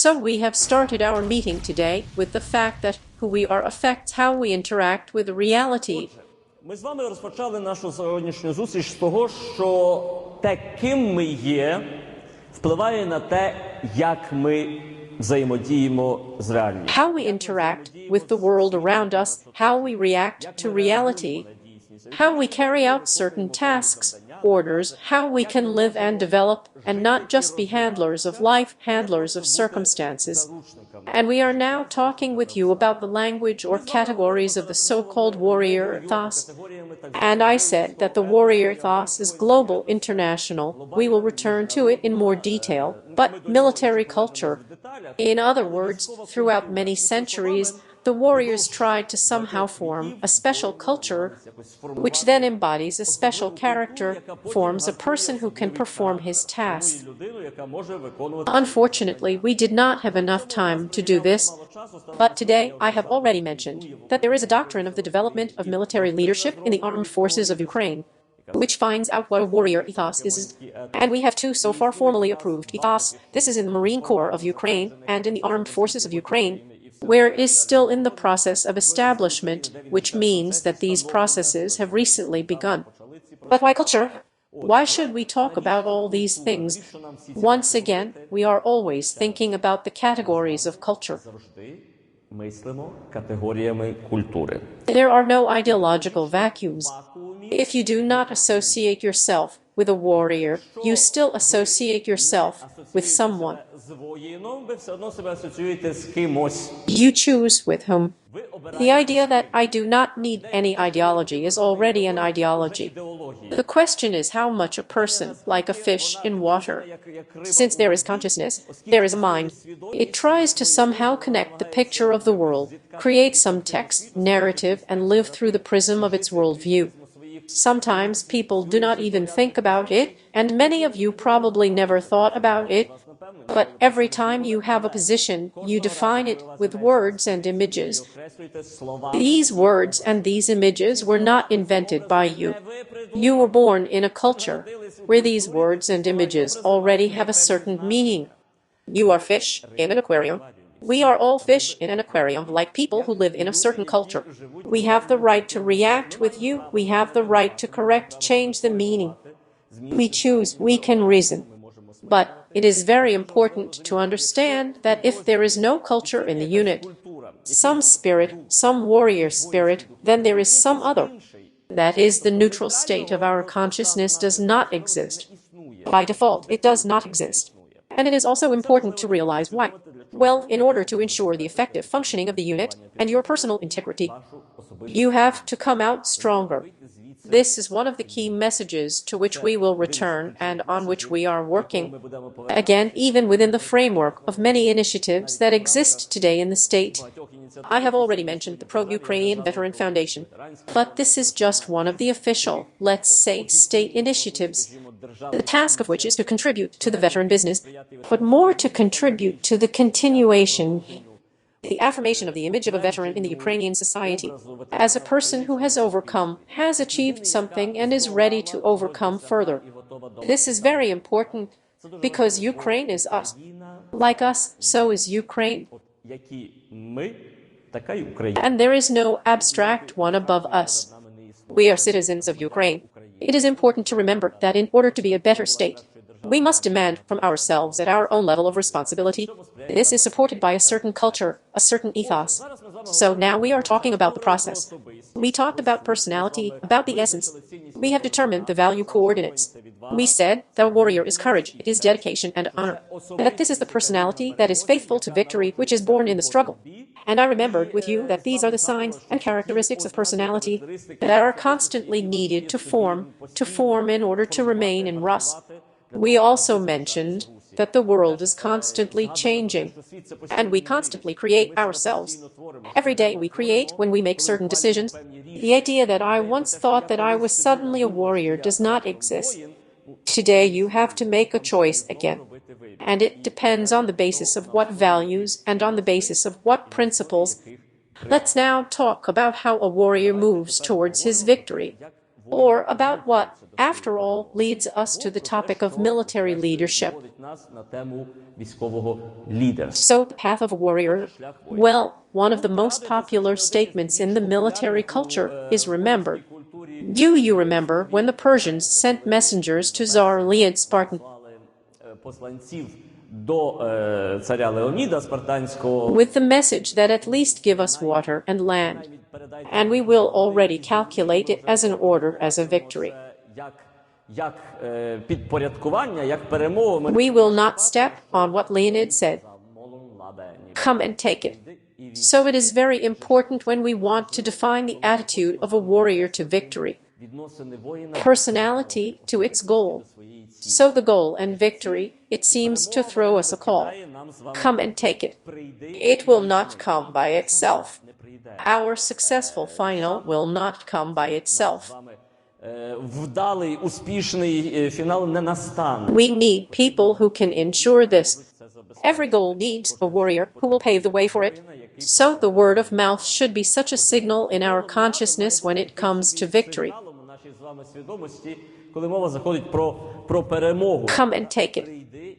So we have started our meeting today with the fact that who we are affects how we interact with reality. Ми з вами розпочали нашу сьогоднішню зустріч з того, що те, ким ми є, впливає на те, як ми взаємодіємо з реальністю. How we interact with the world around us, how we react to reality, how we carry out certain tasks, orders, how we can live and develop and not just be handlers of life, handlers of circumstances. And we are now talking with you about the language or categories of the so-called warrior ethos. And I said that the warrior ethos is global, international. We will return to it in more detail, but military culture. In other words, throughout many centuries, the warriors tried to somehow form a special culture, which then embodies a special character, forms a person who can perform his tasks. Unfortunately, we did not have enough time to do this, but today I have already mentioned that there is a doctrine of the development of military leadership in the armed forces of Ukraine, which finds out what a warrior ethos is. And we have two so far formally approved ethos. This is in the Marine Corps of Ukraine and in the armed forces of Ukraine, where it is still in the process of establishment, which means that these processes have recently begun. But why culture? Why should we talk about all these things? Once again, we are always thinking about the categories of culture. There are no ideological vacuums. If you do not associate yourself with a warrior, you still associate yourself with someone. You choose with whom. The idea that I do not need any ideology is already an ideology. The question is how much a person, like a fish in water, since there is consciousness, there is a mind, it tries to somehow connect the picture of the world, create some text, narrative, and live through the prism of its worldview. Sometimes people do not even think about it, and many of you probably never thought about it, but every time you have a position, you define it with words and images. These words and these images were not invented by you. You were born in a culture where these words and images already have a certain meaning. You are fish in an aquarium. We are all fish in an aquarium, like people who live in a certain culture. We have the right to react with you. We have the right to correct, change the meaning. We choose, we can reason. But it is very important to understand that if there is no culture in the unit, some spirit, some warrior spirit, then there is some other. That is, the neutral state of our consciousness does not exist. By default, it does not exist. And it is also important to realize why. Well, in order to ensure the effective functioning of the unit and your personal integrity, you have to come out stronger. This is one of the key messages to which we will return and on which we are working. Again, even within the framework of many initiatives that exist today in the state. I have already mentioned the Pro-Ukrainian Veteran Foundation, but this is just one of the official, let's say, state initiatives, the task of which is to contribute to the veteran business, but more to contribute to the continuation, the affirmation of the image of a veteran in the Ukrainian society, as a person who has overcome, has achieved something, and is ready to overcome further. This is very important because Ukraine is us. Like us, so is Ukraine. And there is no abstract one above us. We are citizens of Ukraine. It is important to remember that in order to be a better state, we must demand from ourselves at our own level of responsibility. This is supported by a certain culture, a certain ethos. So now we are talking about the process. We talked about personality, about the essence. We have determined the value coordinates. We said that a warrior is courage, it is dedication and honor. That this is the personality that is faithful to victory, which is born in the struggle. And I remembered with you that these are the signs and characteristics of personality that are constantly needed to form in order to remain in rust. We also mentioned that the world is constantly changing, and we constantly create ourselves. Every day we create when we make certain decisions. The idea that I once thought that I was suddenly a warrior does not exist. Today you have to make a choice again, and it depends on the basis of what values and on the basis of what principles. Let's now talk about how a warrior moves towards his victory. or about what, after all, leads us to the topic of military leadership. So, the path of a warrior, well, one of the most popular statements in the military culture is remembered. Do you remember when the Persians sent messengers to Tsar Leonid Spartan with the message that at least give us water and land, and we will already calculate it as an order, as a victory. We will not step on what Leonid said. Come and take it. So it is very important when we want to define the attitude of a warrior to victory, personality to its goal. So the goal and victory, it seems to throw us a call. Come and take it. It will not come by itself. Our successful final will not come by itself. We need people who can ensure this. Every goal needs a warrior who will pave the way for it. So the word of mouth should be such a signal in our consciousness when it comes to victory. Come and take it.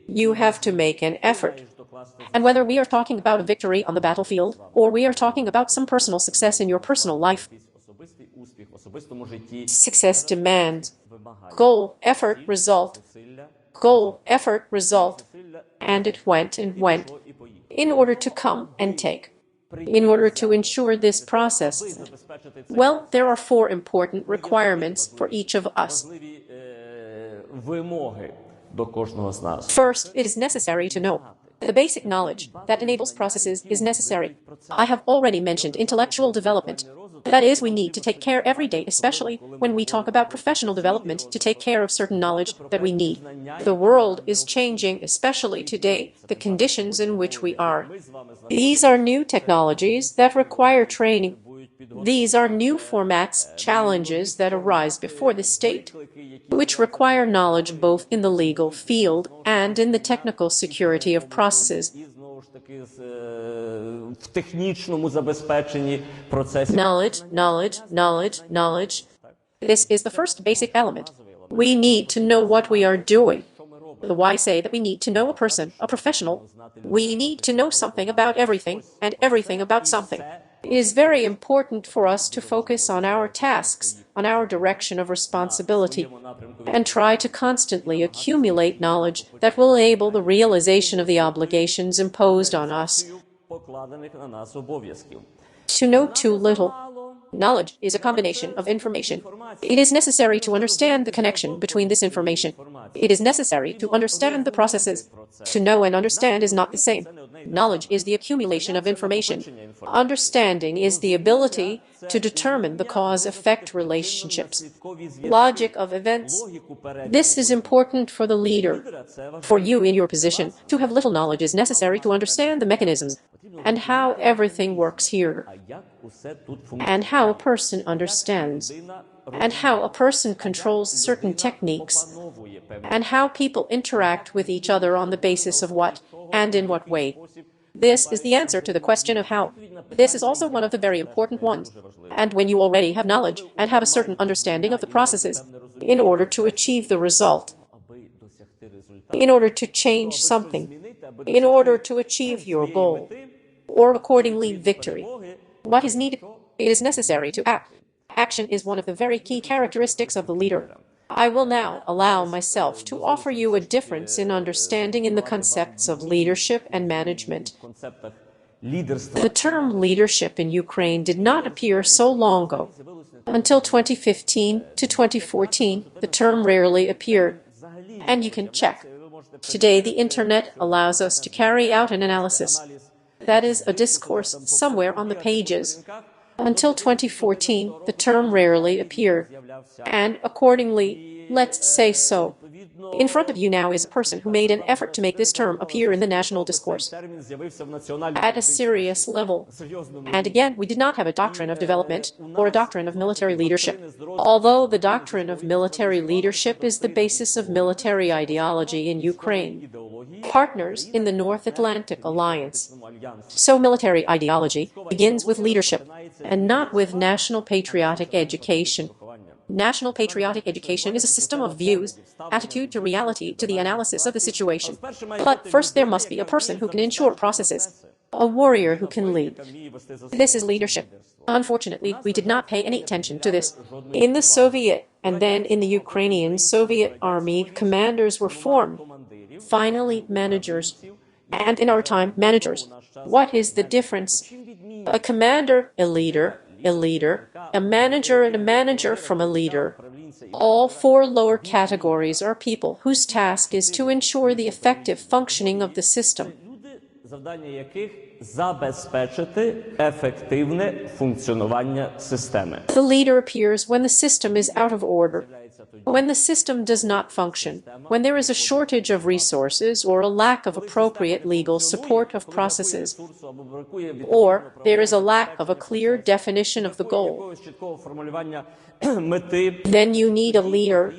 You have to make an effort. And whether we are talking about a victory on the battlefield, or we are talking about some personal success in your personal life, success demands goal, effort, result. Goal, effort, result. And it went and went. In order to come and take. In order to ensure this process, well, there are 4 important requirements for each of us. First, it is necessary to know. The basic knowledge that enables processes is necessary. I have already mentioned intellectual development. That is, we need to take care every day, especially when we talk about professional development, to take care of certain knowledge that we need. The world is changing, especially today, the conditions in which we are. These are new technologies that require training. These are new formats, challenges that arise before the state, which require knowledge both in the legal field and in the technical security of processes. Knowledge, knowledge, knowledge, knowledge. This is the first basic element. We need to know what we are doing. The why say that we need to know a person, a professional. We need to know something about everything and everything about something. It is very important for us to focus on our tasks, on our direction of responsibility, and try to constantly accumulate knowledge that will enable the realization of the obligations imposed on us. To know too little. Knowledge is a combination of information. It is necessary to understand the connection between this information. It is necessary to understand the processes. To know and understand is not the same. Knowledge is the accumulation of information. Understanding is the ability to determine the cause-effect relationships, logic of events. This is important for the leader. For you in your position, to have little knowledge is necessary to understand the mechanisms and how everything works here, and how a person understands, and how a person controls certain techniques, and how people interact with each other on the basis of what and in what way. This is the answer to the question of how. This is also one of the very important ones. And when you already have knowledge and have a certain understanding of the processes, in order to achieve the result, in order to change something, in order to achieve your goal, or accordingly victory, what is needed? It is necessary to act. Action is one of the very key characteristics of the leader. I will now allow myself to offer you a difference in understanding in the concepts of leadership and management. The term leadership in Ukraine did not appear so long ago. Until 2015 to 2014, the term rarely appeared. And you can check. Today, the Internet allows us to carry out an analysis. That is, a discourse somewhere on the pages. Until 2014, the term rarely appeared. And accordingly, let's say so. In front of you now is a person who made an effort to make this term appear in the national discourse at a serious level. And again, we did not have a doctrine of development or a doctrine of military leadership, although the doctrine of military leadership is the basis of military ideology in Ukraine, partners in the North Atlantic Alliance. So military ideology begins with leadership and not with national patriotic education. National patriotic education is a system of views, attitude to reality, to the analysis of the situation. But first there must be a person who can ensure processes, a warrior who can lead. This is leadership. Unfortunately, we did not pay any attention to this. In the Soviet and then in the Ukrainian Soviet army, commanders were formed. Finally, managers. And in our time, managers. What is the difference? A commander, a leader, a manager and a manager from a leader. All four lower categories are people whose task is to ensure the effective functioning of the system. Завдання яких забезпечити ефективне функціонування системи. The leader appears when the system is out of order, when the system does not function, when there is a shortage of resources or a lack of appropriate legal support of processes, or there is a lack of a clear definition of the goal. Then you need a leader.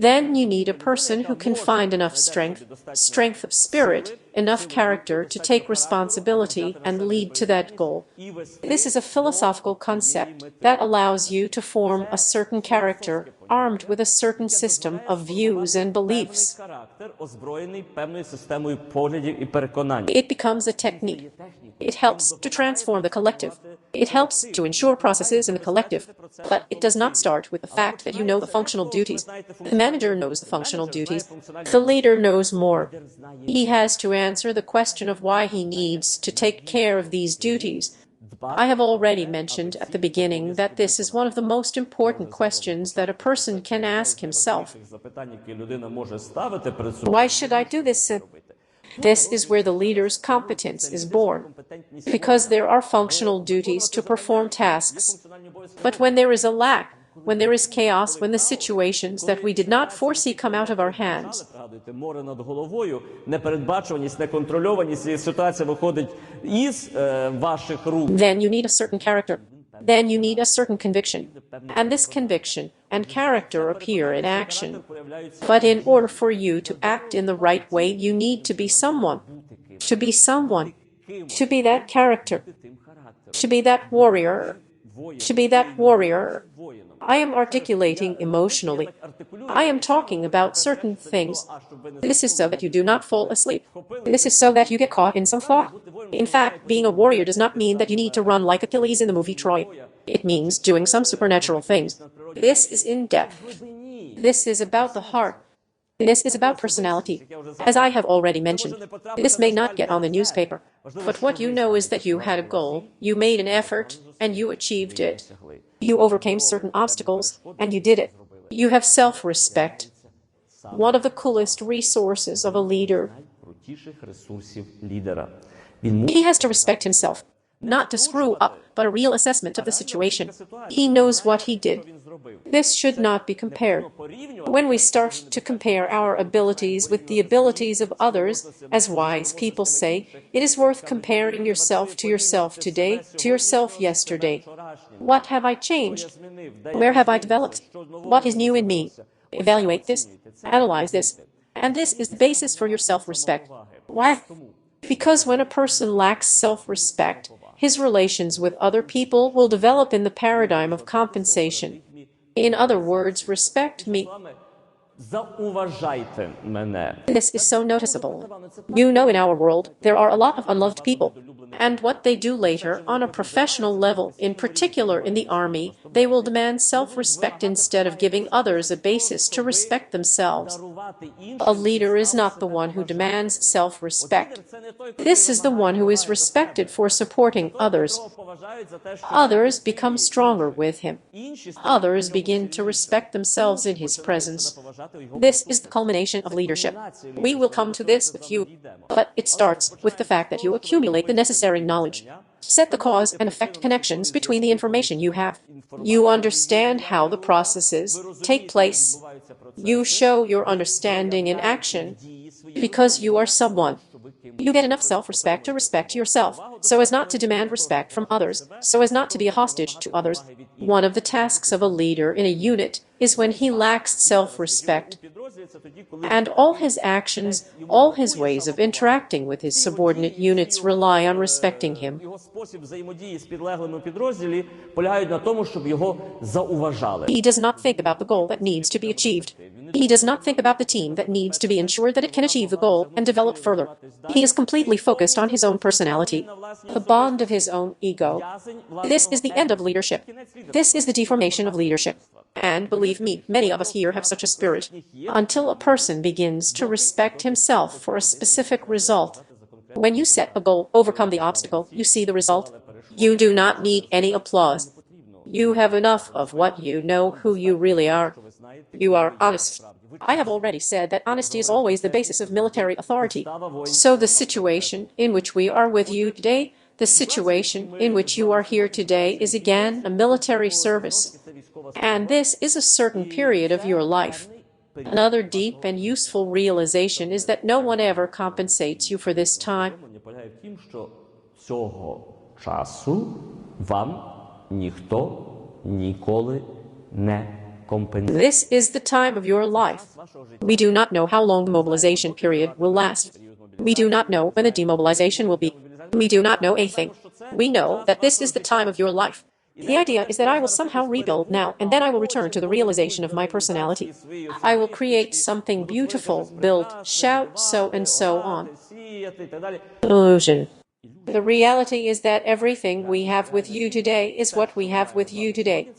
Then you need a person who can find enough strength of spirit, enough character to take responsibility and lead to that goal. This is a philosophical concept that allows you to form a certain character armed with a certain system of views and beliefs. It becomes a technique. It helps to transform the collective. It helps to ensure processes in the collective. But it does not start with the fact that you know the functional duties. The manager knows the functional duties. The leader knows more. He has to answer the question of why he needs to take care of these duties. I have already mentioned at the beginning that this is one of the most important questions that a person can ask himself. Why should I do this? This is where the leader's competence is born, because there are functional duties to perform tasks. But when there is a lack, when there is chaos, when the situations that we did not foresee come out of our hands, then you need a certain character. Then you need a certain conviction. And this conviction and character appear in action. But in order for you to act in the right way, you need to be someone. To be someone. To be that character. To be that warrior. To be that warrior. I am articulating emotionally. I am talking about certain things. This is so that you do not fall asleep. This is so that you get caught in some thought. In fact, being a warrior does not mean that you need to run like Achilles in the movie Troy. It means doing some supernatural things. This is in depth. This is about the heart. This is about personality. As I have already mentioned, this may not get on the newspaper. But what you know is that you had a goal, you made an effort, and you achieved it. You overcame certain obstacles, and you did it. You have self-respect. One of the coolest resources of a leader. He has to respect himself. Not to screw up, but a real assessment of the situation. He knows what he did. This should not be compared. When we start to compare our abilities with the abilities of others, as wise people say, it is worth comparing yourself today to yourself yesterday. What have I changed? Where have I developed? What is new in me? Evaluate this, analyze this, and this is the basis for your self-respect. Why? Because when a person lacks self-respect, his relations with other people will develop in the paradigm of compensation. In other words, respect me. This is so noticeable. You know, in our world, there are a lot of unloved people. And what they do later, on a professional level, in particular in the army, they will demand self-respect instead of giving others a basis to respect themselves. A leader is not the one who demands self-respect. This is the one who is respected for supporting others. Others become stronger with him. Others begin to respect themselves in his presence. This is the culmination of leadership. We will come to this with you, but it starts with the fact that you accumulate the necessary knowledge. Set the cause and effect connections between the information you have. You understand how the processes take place. You show your understanding in action because you are someone. You get enough self-respect to respect yourself, so as not to demand respect from others, so as not to be a hostage to others. One of the tasks of a leader in a unit is when he lacks self-respect. And all his actions, all his ways of interacting with his subordinate units rely on respecting him. Його спосіб взаємодії з підлеглими підрозділі полягають на тому, щоб його зауважали. He does not think about the goal that needs to be achieved. He does not think about the team that needs to be ensured that it can achieve the goal and develop further. He is completely focused on his own personality, the bond of his own ego. This is the end of leadership. This is the deformation of leadership. And believe me, many of us here have such a spirit. Until a person begins to respect himself for a specific result, when you set a goal, overcome the obstacle, you see the result. You do not need any applause. You have enough of what you know who you really are. You are honest. I have already said that honesty is always the basis of military authority. So the situation in which we are with you today, the situation in which you are here today is again a military service. And this is a certain period of your life. Another deep and useful realization is that no one ever compensates you for this time. Полягає в тім, що цього часу вам ніхто ніколи не компенсує. This is the time of your life. We do not know how long the mobilization period will last. We do not know when the demobilization will be. We do not know anything. We know that this is the time of your life. The idea is that I will somehow rebuild now, and then I will return to the realization of my personality. I will create something beautiful, build, shout, so and so on. Illusion. The reality is that everything we have with you today is what we have with you today.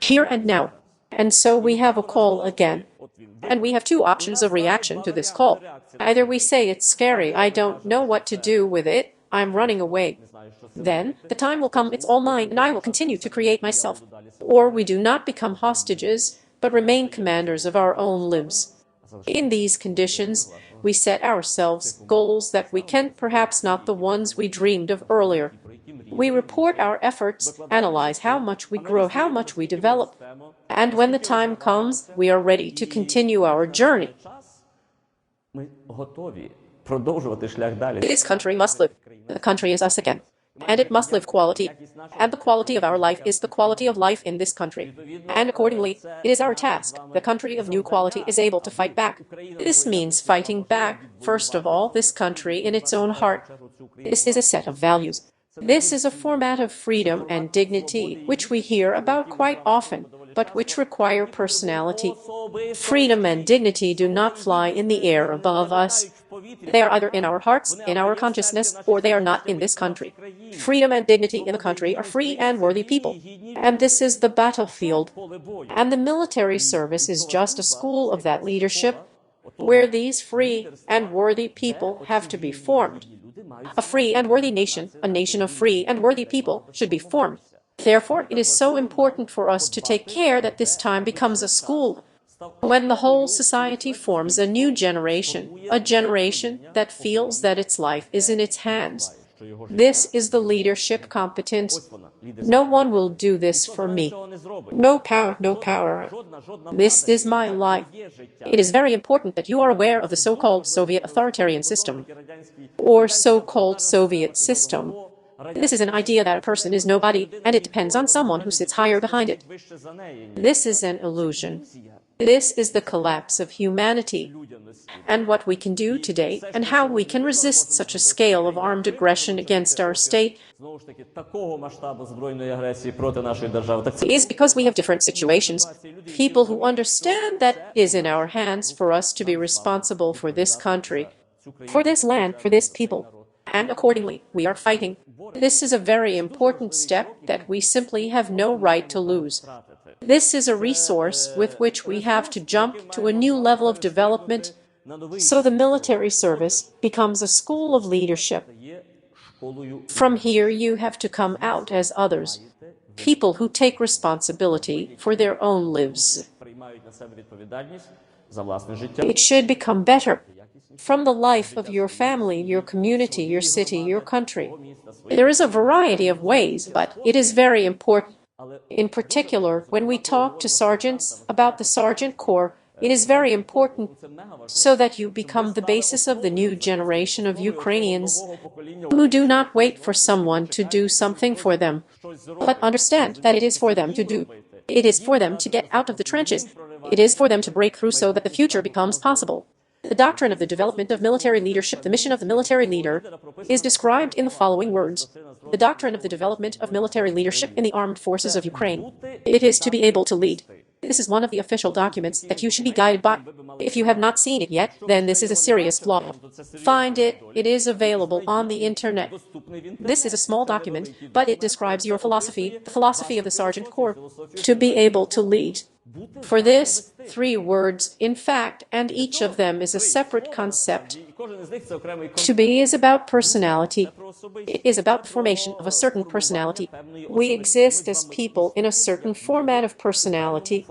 Here and now. And so we have a call again. And we have two options of reaction to this call. Either we say it's scary, I don't know what to do with it, I'm running away. Then the time will come, it's all mine, and I will continue to create myself. Or we do not become hostages, but remain commanders of our own lives. In these conditions, we set ourselves goals that we can, perhaps not the ones we dreamed of earlier. We report our efforts, analyze how much we grow, how much we develop, and when the time comes, we are ready to continue our journey. This country must live. The country is us again. And it must live quality. And the quality of our life is the quality of life in this country. And accordingly, it is our task. The country of new quality is able to fight back. This means fighting back, first of all, this country in its own heart. This is a set of values. This is a format of freedom and dignity, which we hear about quite often, but which require personality. Freedom and dignity do not fly in the air above us. They are either in our hearts, in our consciousness, or they are not in this country. Freedom and dignity in the country are free and worthy people. And this is the battlefield. And the military service is just a school of that leadership, where these free and worthy people have to be formed. A free and worthy nation, a nation of free and worthy people, should be formed. Therefore, it is so important for us to take care that this time becomes a school, when the whole society forms a new generation, a generation that feels that its life is in its hands. This is the leadership competence. No one will do this for me. No power, no power. This is my life. It is very important that you are aware of the so-called Soviet authoritarian system, or so-called Soviet system. This is an idea that a person is nobody, and it depends on someone who sits higher behind it. This is an illusion. This is the collapse of humanity. And what we can do today, and how we can resist such a scale of armed aggression against our state, is because we have different situations. People who understand that it is in our hands for us to be responsible for this country, for this land, for this people. And accordingly, we are fighting. This is a very important step that we simply have no right to lose. This is a resource with which we have to jump to a new level of development, so the military service becomes a school of leadership. From here you have to come out as others, people who take responsibility for their own lives. It should become better. From the life of your family, your community, your city, your country. There is a variety of ways, but it is very important. In particular, when we talk to sergeants about the sergeant corps, it is very important so that you become the basis of the new generation of Ukrainians who do not wait for someone to do something for them, but understand that it is for them to do. It is for them to get out of the trenches. It is for them to break through so that the future becomes possible. The doctrine of the development of military leadership, the mission of the military leader, is described in the following words. The doctrine of the development of military leadership in the armed forces of Ukraine. It is to be able to lead. This is one of the official documents that you should be guided by. If you have not seen it yet, then this is a serious flaw. Find it. It is available on the internet. This is a small document, but it describes your philosophy, the philosophy of the Sergeant Corps, to be able to lead. For this, 3 words, in fact, and each of them is a separate concept. To be is about personality. It is about the formation of a certain personality. We exist as people in a certain format of personality,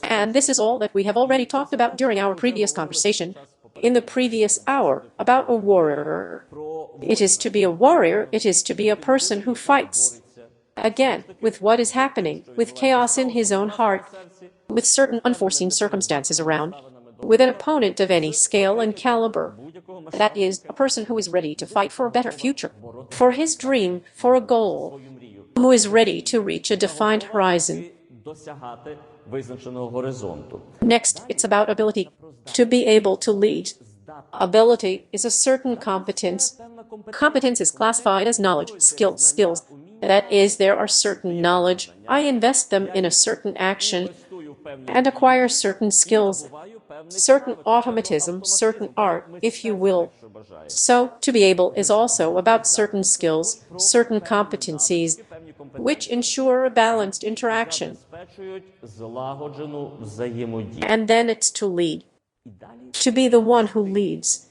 and this is all that we have already talked about during our previous conversation, in the previous hour, about a warrior. It is to be a warrior, it is to be a person who fights. Again, with what is happening, with chaos in his own heart, with certain unforeseen circumstances around, with an opponent of any scale and caliber. That is, a person who is ready to fight for a better future, for his dream, for a goal, who is ready to reach a defined horizon. Next, it's about ability, to be able to lead. Ability is a certain competence. Competence is classified as knowledge, skills. That is, there are certain knowledge, I invest them in a certain action, and acquire certain skills, certain automatism, certain art, if you will. So, to be able is also about certain skills, certain competencies, which ensure a balanced interaction. And then it's to lead, to be the one who leads.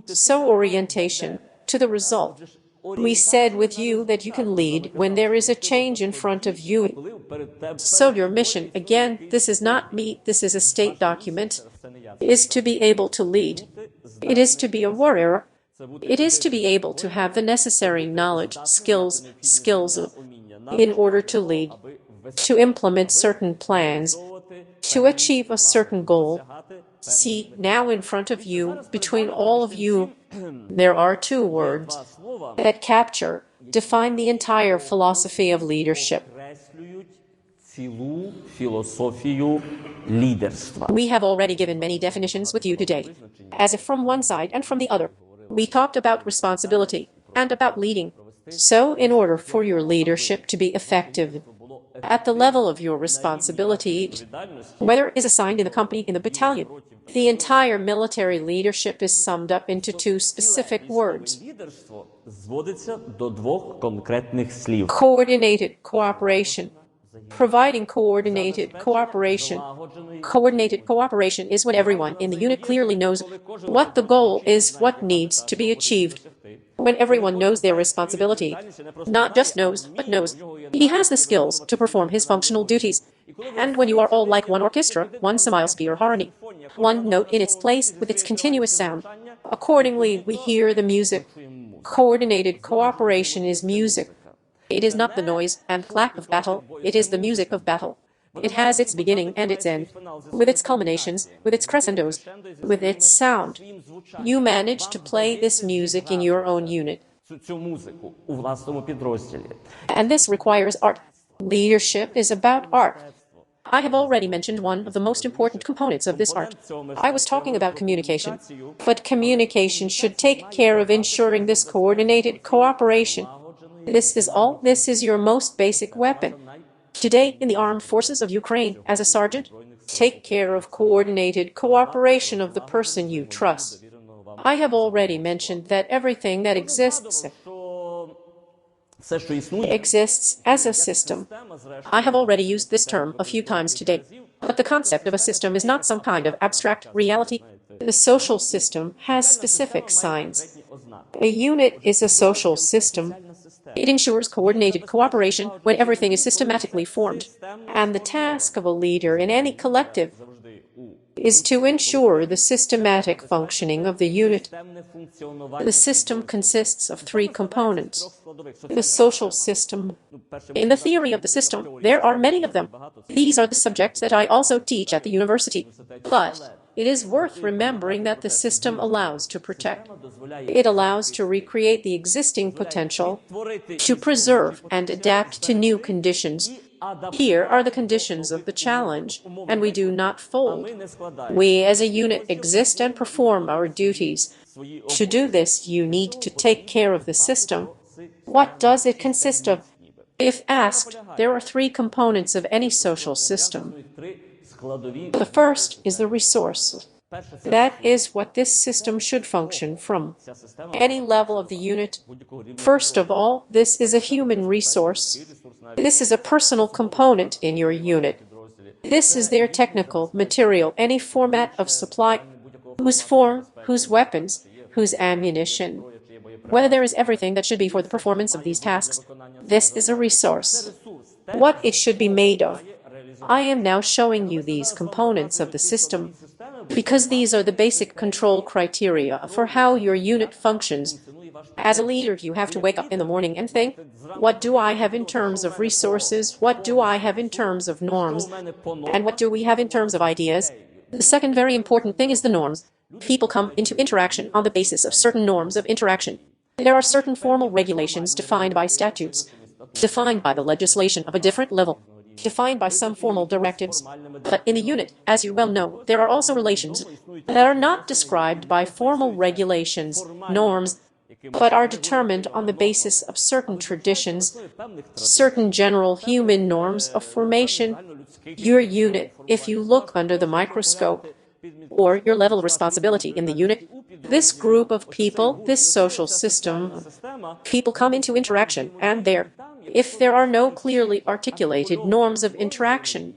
So orientation, to the result. We said with you that you can lead when there is a change in front of you. So your mission, again, this is not me, this is a state document, is to be able to lead. It is to be a warrior. It is to be able to have the necessary knowledge, skills in order to lead, to implement certain plans, to achieve a certain goal. See, now in front of you, between all of you, there are 2 words that capture, define the entire philosophy of leadership. We have already given many definitions with you today, as if from one side and from the other. We talked about responsibility and about leading. So, in order for your leadership to be effective, at the level of your responsibility, whether it is assigned in the company, in the battalion, the entire military leadership is summed up into 2 specific words. Coordinated cooperation. Providing coordinated cooperation. Coordinated cooperation is when everyone in the unit clearly knows what the goal is, what needs to be achieved. When everyone knows their responsibility, not just knows, but knows. He has the skills to perform his functional duties. And when you are all like one orchestra, one semiosphere harmony, one note in its place with its continuous sound, accordingly we hear the music. Coordinated cooperation is music. It is not the noise and clack of battle, it is the music of battle. It has its beginning and its end, with its culminations, with its crescendos, with its sound. You manage to play this music in your own unit. And this requires art. Leadership is about art. I have already mentioned one of the most important components of this art. I was talking about communication. But communication should take care of ensuring this coordinated cooperation. This is all. This is your most basic weapon. Today, in the armed forces of Ukraine, as a sergeant, take care of coordinated cooperation of the person you trust. I have already mentioned that everything that exists as a system. I have already used this term a few times today. But the concept of a system is not some kind of abstract reality. The social system has specific signs. A unit is a social system. It ensures coordinated cooperation when everything is systematically formed. And the task of a leader in any collective is to ensure the systematic functioning of the unit. The system consists of 3 components. The social system. In the theory of the system, there are many of them. These are the subjects that I also teach at the university. But it is worth remembering that the system allows to protect. It allows to recreate the existing potential, to preserve and adapt to new conditions, Here are the conditions of the challenge, and we do not fold. We as a unit exist and perform our duties. To do this, you need to take care of the system. What does it consist of? If asked, there are three components of any social system. The first is the resource. That is what this system should function from. Any level of the unit. First of all, this is a human resource. This is a personal component in your unit. This is their technical material, any format of supply, whose form, whose weapons, whose ammunition. Whether there is everything that should be for the performance of these tasks, this is a resource. What it should be made of. I am now showing you these components of the system, because these are the basic control criteria for how your unit functions. As a leader, you have to wake up in the morning and think, what do I have in terms of resources? What do I have in terms of norms? And what do we have in terms of ideas? The second very important thing is the norms. People come into interaction on the basis of certain norms of interaction. There are certain formal regulations defined by statutes, defined by the legislation of a different level, defined by some formal directives. But in a unit, as you well know, there are also relations that are not described by formal regulations, norms, but are determined on the basis of certain traditions, certain general human norms of formation. Your unit, if you look under the microscope, or your level of responsibility in the unit, this group of people, this social system, people come into interaction, and if there are no clearly articulated norms of interaction,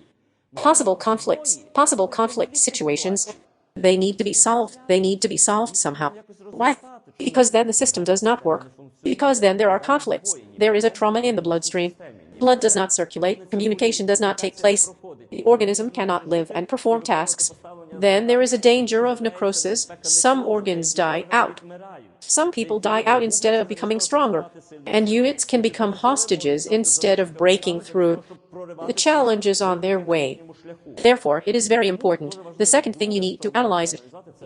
possible conflict situations, they need to be solved. They need to be solved somehow. Why? Because then the system does not work. Because then there are conflicts. There is a trauma in the bloodstream. Blood does not circulate. Communication does not take place. The organism cannot live and perform tasks. Then there is a danger of necrosis. Some organs die out. Some people die out instead of becoming stronger. And units can become hostages instead of breaking through. The challenge is on their way. Therefore, it is very important. The second thing you need to analyze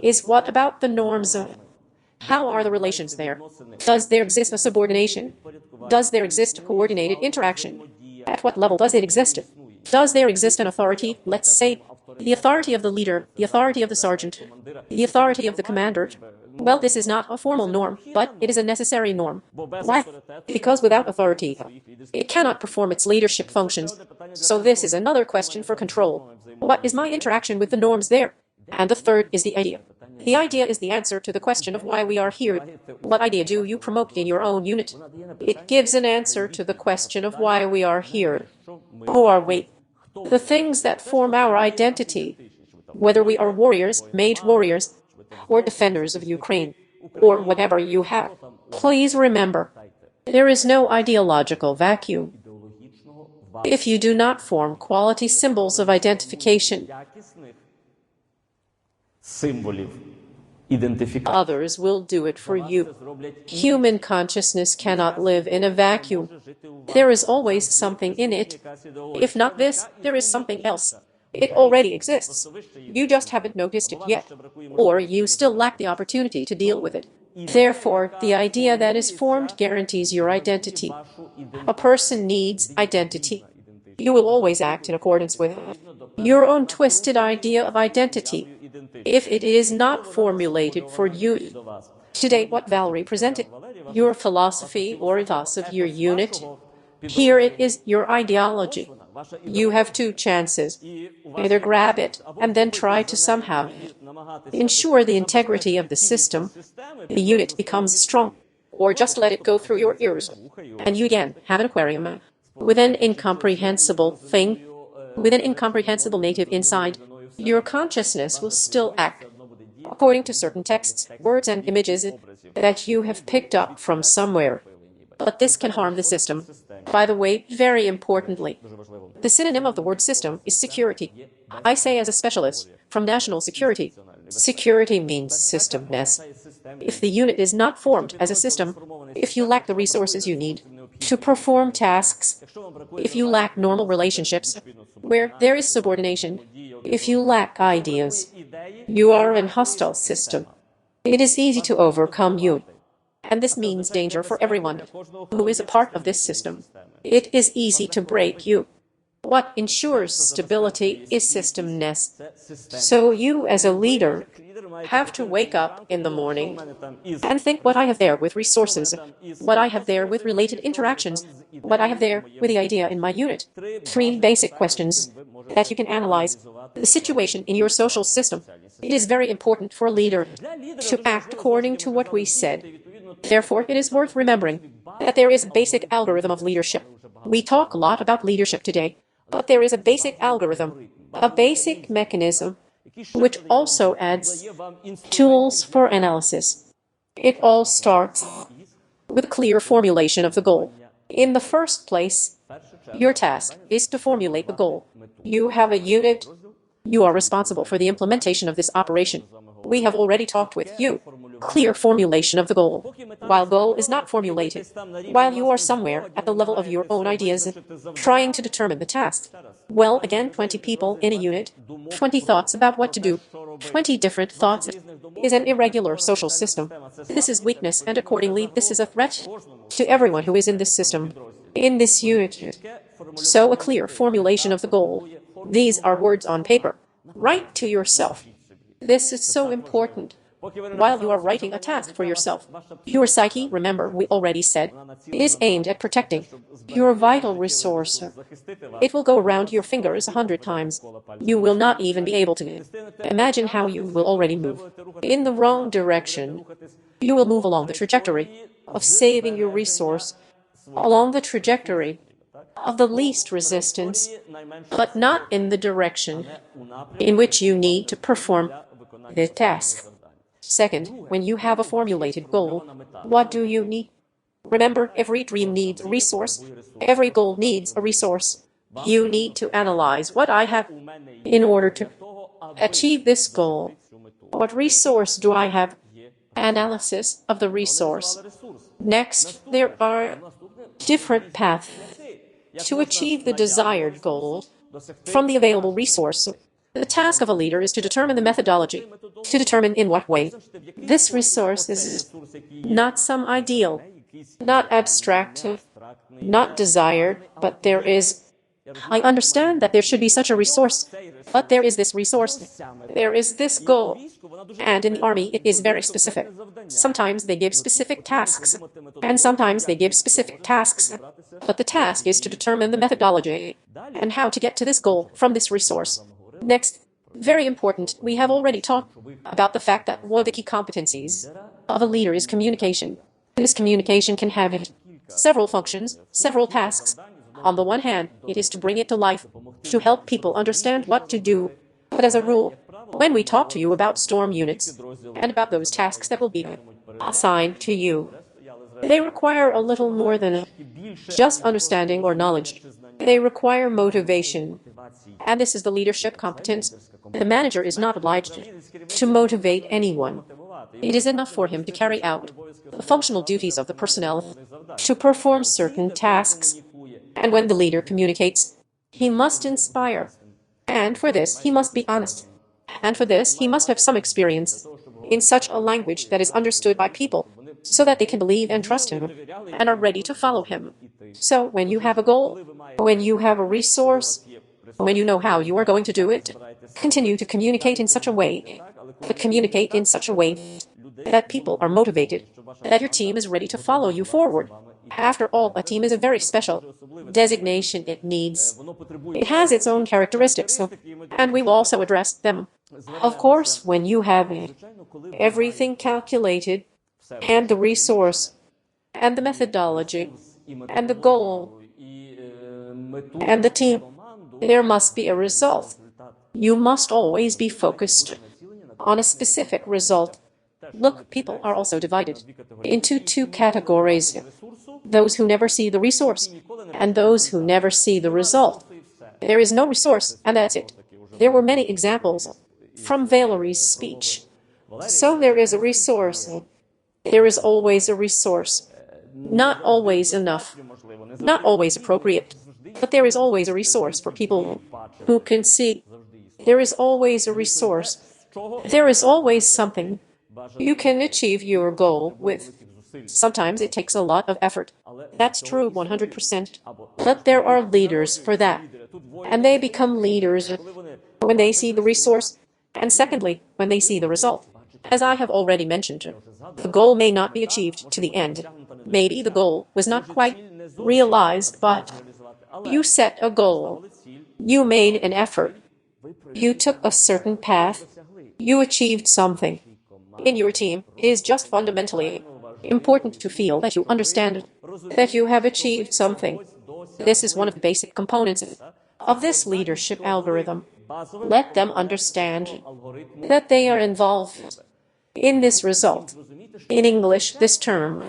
is what about the norms of how are the relations there? Does there exist a subordination? Does there exist a coordinated interaction? At what level does it exist? Does there exist an authority, let's say, the authority of the leader, the authority of the sergeant, the authority of the commander? Well, this is not a formal norm, but it is a necessary norm. Why? Because without authority, it cannot perform its leadership functions. So this is another question for control. What is my interaction with the norms there? And the third is the idea. The idea is the answer to the question of why we are here. What idea do you promote in your own unit? It gives an answer to the question of why we are here. Who are we? The things that form our identity, whether we are warriors, made warriors, or defenders of Ukraine, or whatever you have. Please remember, there is no ideological vacuum. If you do not form quality symbols of identification, others will do it for you. Human consciousness cannot live in a vacuum. There is always something in it. If not this, there is something else. It already exists. You just haven't noticed it yet, or you still lack the opportunity to deal with it. Therefore, the idea that is formed guarantees your identity. A person needs identity. You will always act in accordance with your own twisted idea of identity. If it is not formulated for you, today what Valery presented, your philosophy or ethos of your unit, here it is your ideology. You have two chances. Either grab it and then try to somehow ensure the integrity of the system, the unit becomes strong, or just let it go through your ears, and you again have an aquarium with an incomprehensible thing, with an incomprehensible native inside. Your consciousness will still act according to certain texts, words, and images that you have picked up from somewhere. But this can harm the system. By the way, very importantly, the synonym of the word system is security. I say as a specialist from national security, security means systemness. If the unit is not formed as a system, if you lack the resources you need to perform tasks, if you lack normal relationships where there is subordination, if you lack ideas, you are in a hostile system. It is easy to overcome you, and this means danger for everyone who is a part of this system. It is easy to break you. What ensures stability is systemness. So you, as a leader, have to wake up in the morning and think what I have there with resources, what I have there with related interactions, what I have there with the idea in my unit. 3 basic questions that you can analyze. The situation in your social system. It is very important for a leader to act according to what we said. Therefore, it is worth remembering that there is a basic algorithm of leadership. We talk a lot about leadership today, but there is a basic algorithm, a basic mechanism, which also adds tools for analysis. It all starts with a clear formulation of the goal. In the first place, your task is to formulate the goal. You have a unit. You are responsible for the implementation of this operation. We have already talked with you. Clear formulation of the goal. While goal is not formulated, while you are somewhere at the level of your own ideas, trying to determine the task. Well, again, 20 people in a unit, 20 thoughts about what to do, 20 different thoughts is an irregular social system. This is weakness, and accordingly, this is a threat to everyone who is in this system, in this unit. So a clear formulation of the goal. These are words on paper. Write to yourself. This is so important. While you are writing a task for yourself, your psyche, remember, we already said, is aimed at protecting your vital resource. It will go around your fingers 100 times. You will not even be able to imagine how you will already move in the wrong direction. You will move along the trajectory of saving your resource, along the trajectory of the least resistance, but not in the direction in which you need to perform the task. Second, when you have a formulated goal, what do you need? Remember, every dream needs a resource. Every goal needs a resource. You need to analyze what I have in order to achieve this goal. What resource do I have? Analysis of the resource. Next, there are different paths to achieve the desired goal from the available resource. The task of a leader is to determine the methodology, to determine in what way. This resource is not some ideal, not abstract, not desired, but there is. I understand that there should be such a resource, but there is this resource. There is this goal. And in the army, it is very specific. Sometimes they give specific tasks, and sometimes they give specific tasks. But the task is to determine the methodology and how to get to this goal from this resource. Next, very important, we have already talked about the fact that one of the key competencies of a leader is communication. This communication can have several functions, several tasks. On the one hand, it is to bring it to life, to help people understand what to do. But as a rule, when we talk to you about storm units and about those tasks that will be assigned to you, they require a little more than just understanding or knowledge. They require motivation. And this is the leadership competence. The manager is not obliged to motivate anyone. It is enough for him to carry out the functional duties of the personnel, to perform certain tasks. And when the leader communicates, he must inspire. And for this, he must be honest. And for this, he must have some experience in such a language that is understood by people, so that they can believe and trust him, and are ready to follow him. So when you have a goal, when you have a resource, when you know how you are going to do it, continue to communicate in such a way, but communicate in such a way that people are motivated, that your team is ready to follow you forward. After all, a team is a very special designation it needs. It has its own characteristics, and we will also address them. Of course, when you have everything calculated, and the resource, and the methodology, and the goal, and the team, there must be a result. You must always be focused on a specific result. Look, people are also divided into 2 categories. Those who never see the resource, and those who never see the result. There is no resource, and that's it. There were many examples from Valery's speech. So there is a resource. There is always a resource. Not always enough, not always appropriate, but there is always a resource for people who can see. There is always a resource. There is always something you can achieve your goal with. Sometimes it takes a lot of effort. That's true 100%. But there are leaders for that. and they become leaders when they see the resource, and secondly, when they see the result. As I have already mentioned, the goal may not be achieved to the end. Maybe the goal was not quite realized, but you set a goal. You made an effort. You took a certain path. You achieved something. In your team, it is just fundamentally important to feel that you understand that you have achieved something. This is one of the basic components of this leadership algorithm. Let them understand that they are involved in this result. In English, this term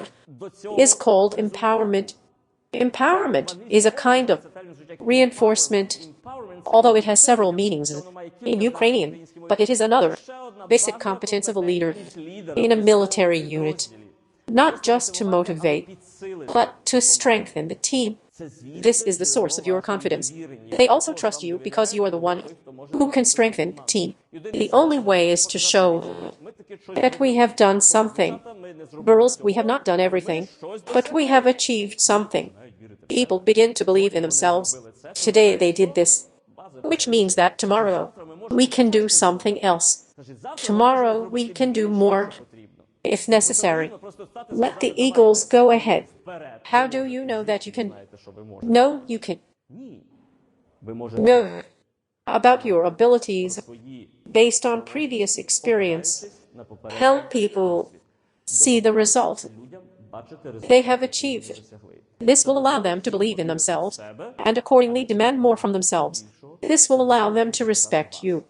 is called empowerment. Empowerment is a kind of reinforcement, although it has several meanings in Ukrainian, but it is another basic competence of a leader in a military unit, not just to motivate, but to strengthen the team. This is the source of your confidence. They also trust you because you are the one who can strengthen the team. The only way is to show that we have done something. Girls, we have not done everything, but we have achieved something. People begin to believe in themselves. Today they did this, which means that tomorrow we can do something else. Tomorrow we can do more if necessary. Let the eagles go ahead. How do you know that you can? No, you can. Know about your abilities based on previous experience. Help people see the result they have achieved. This will allow them to believe in themselves and accordingly demand more from themselves. This will allow them to respect you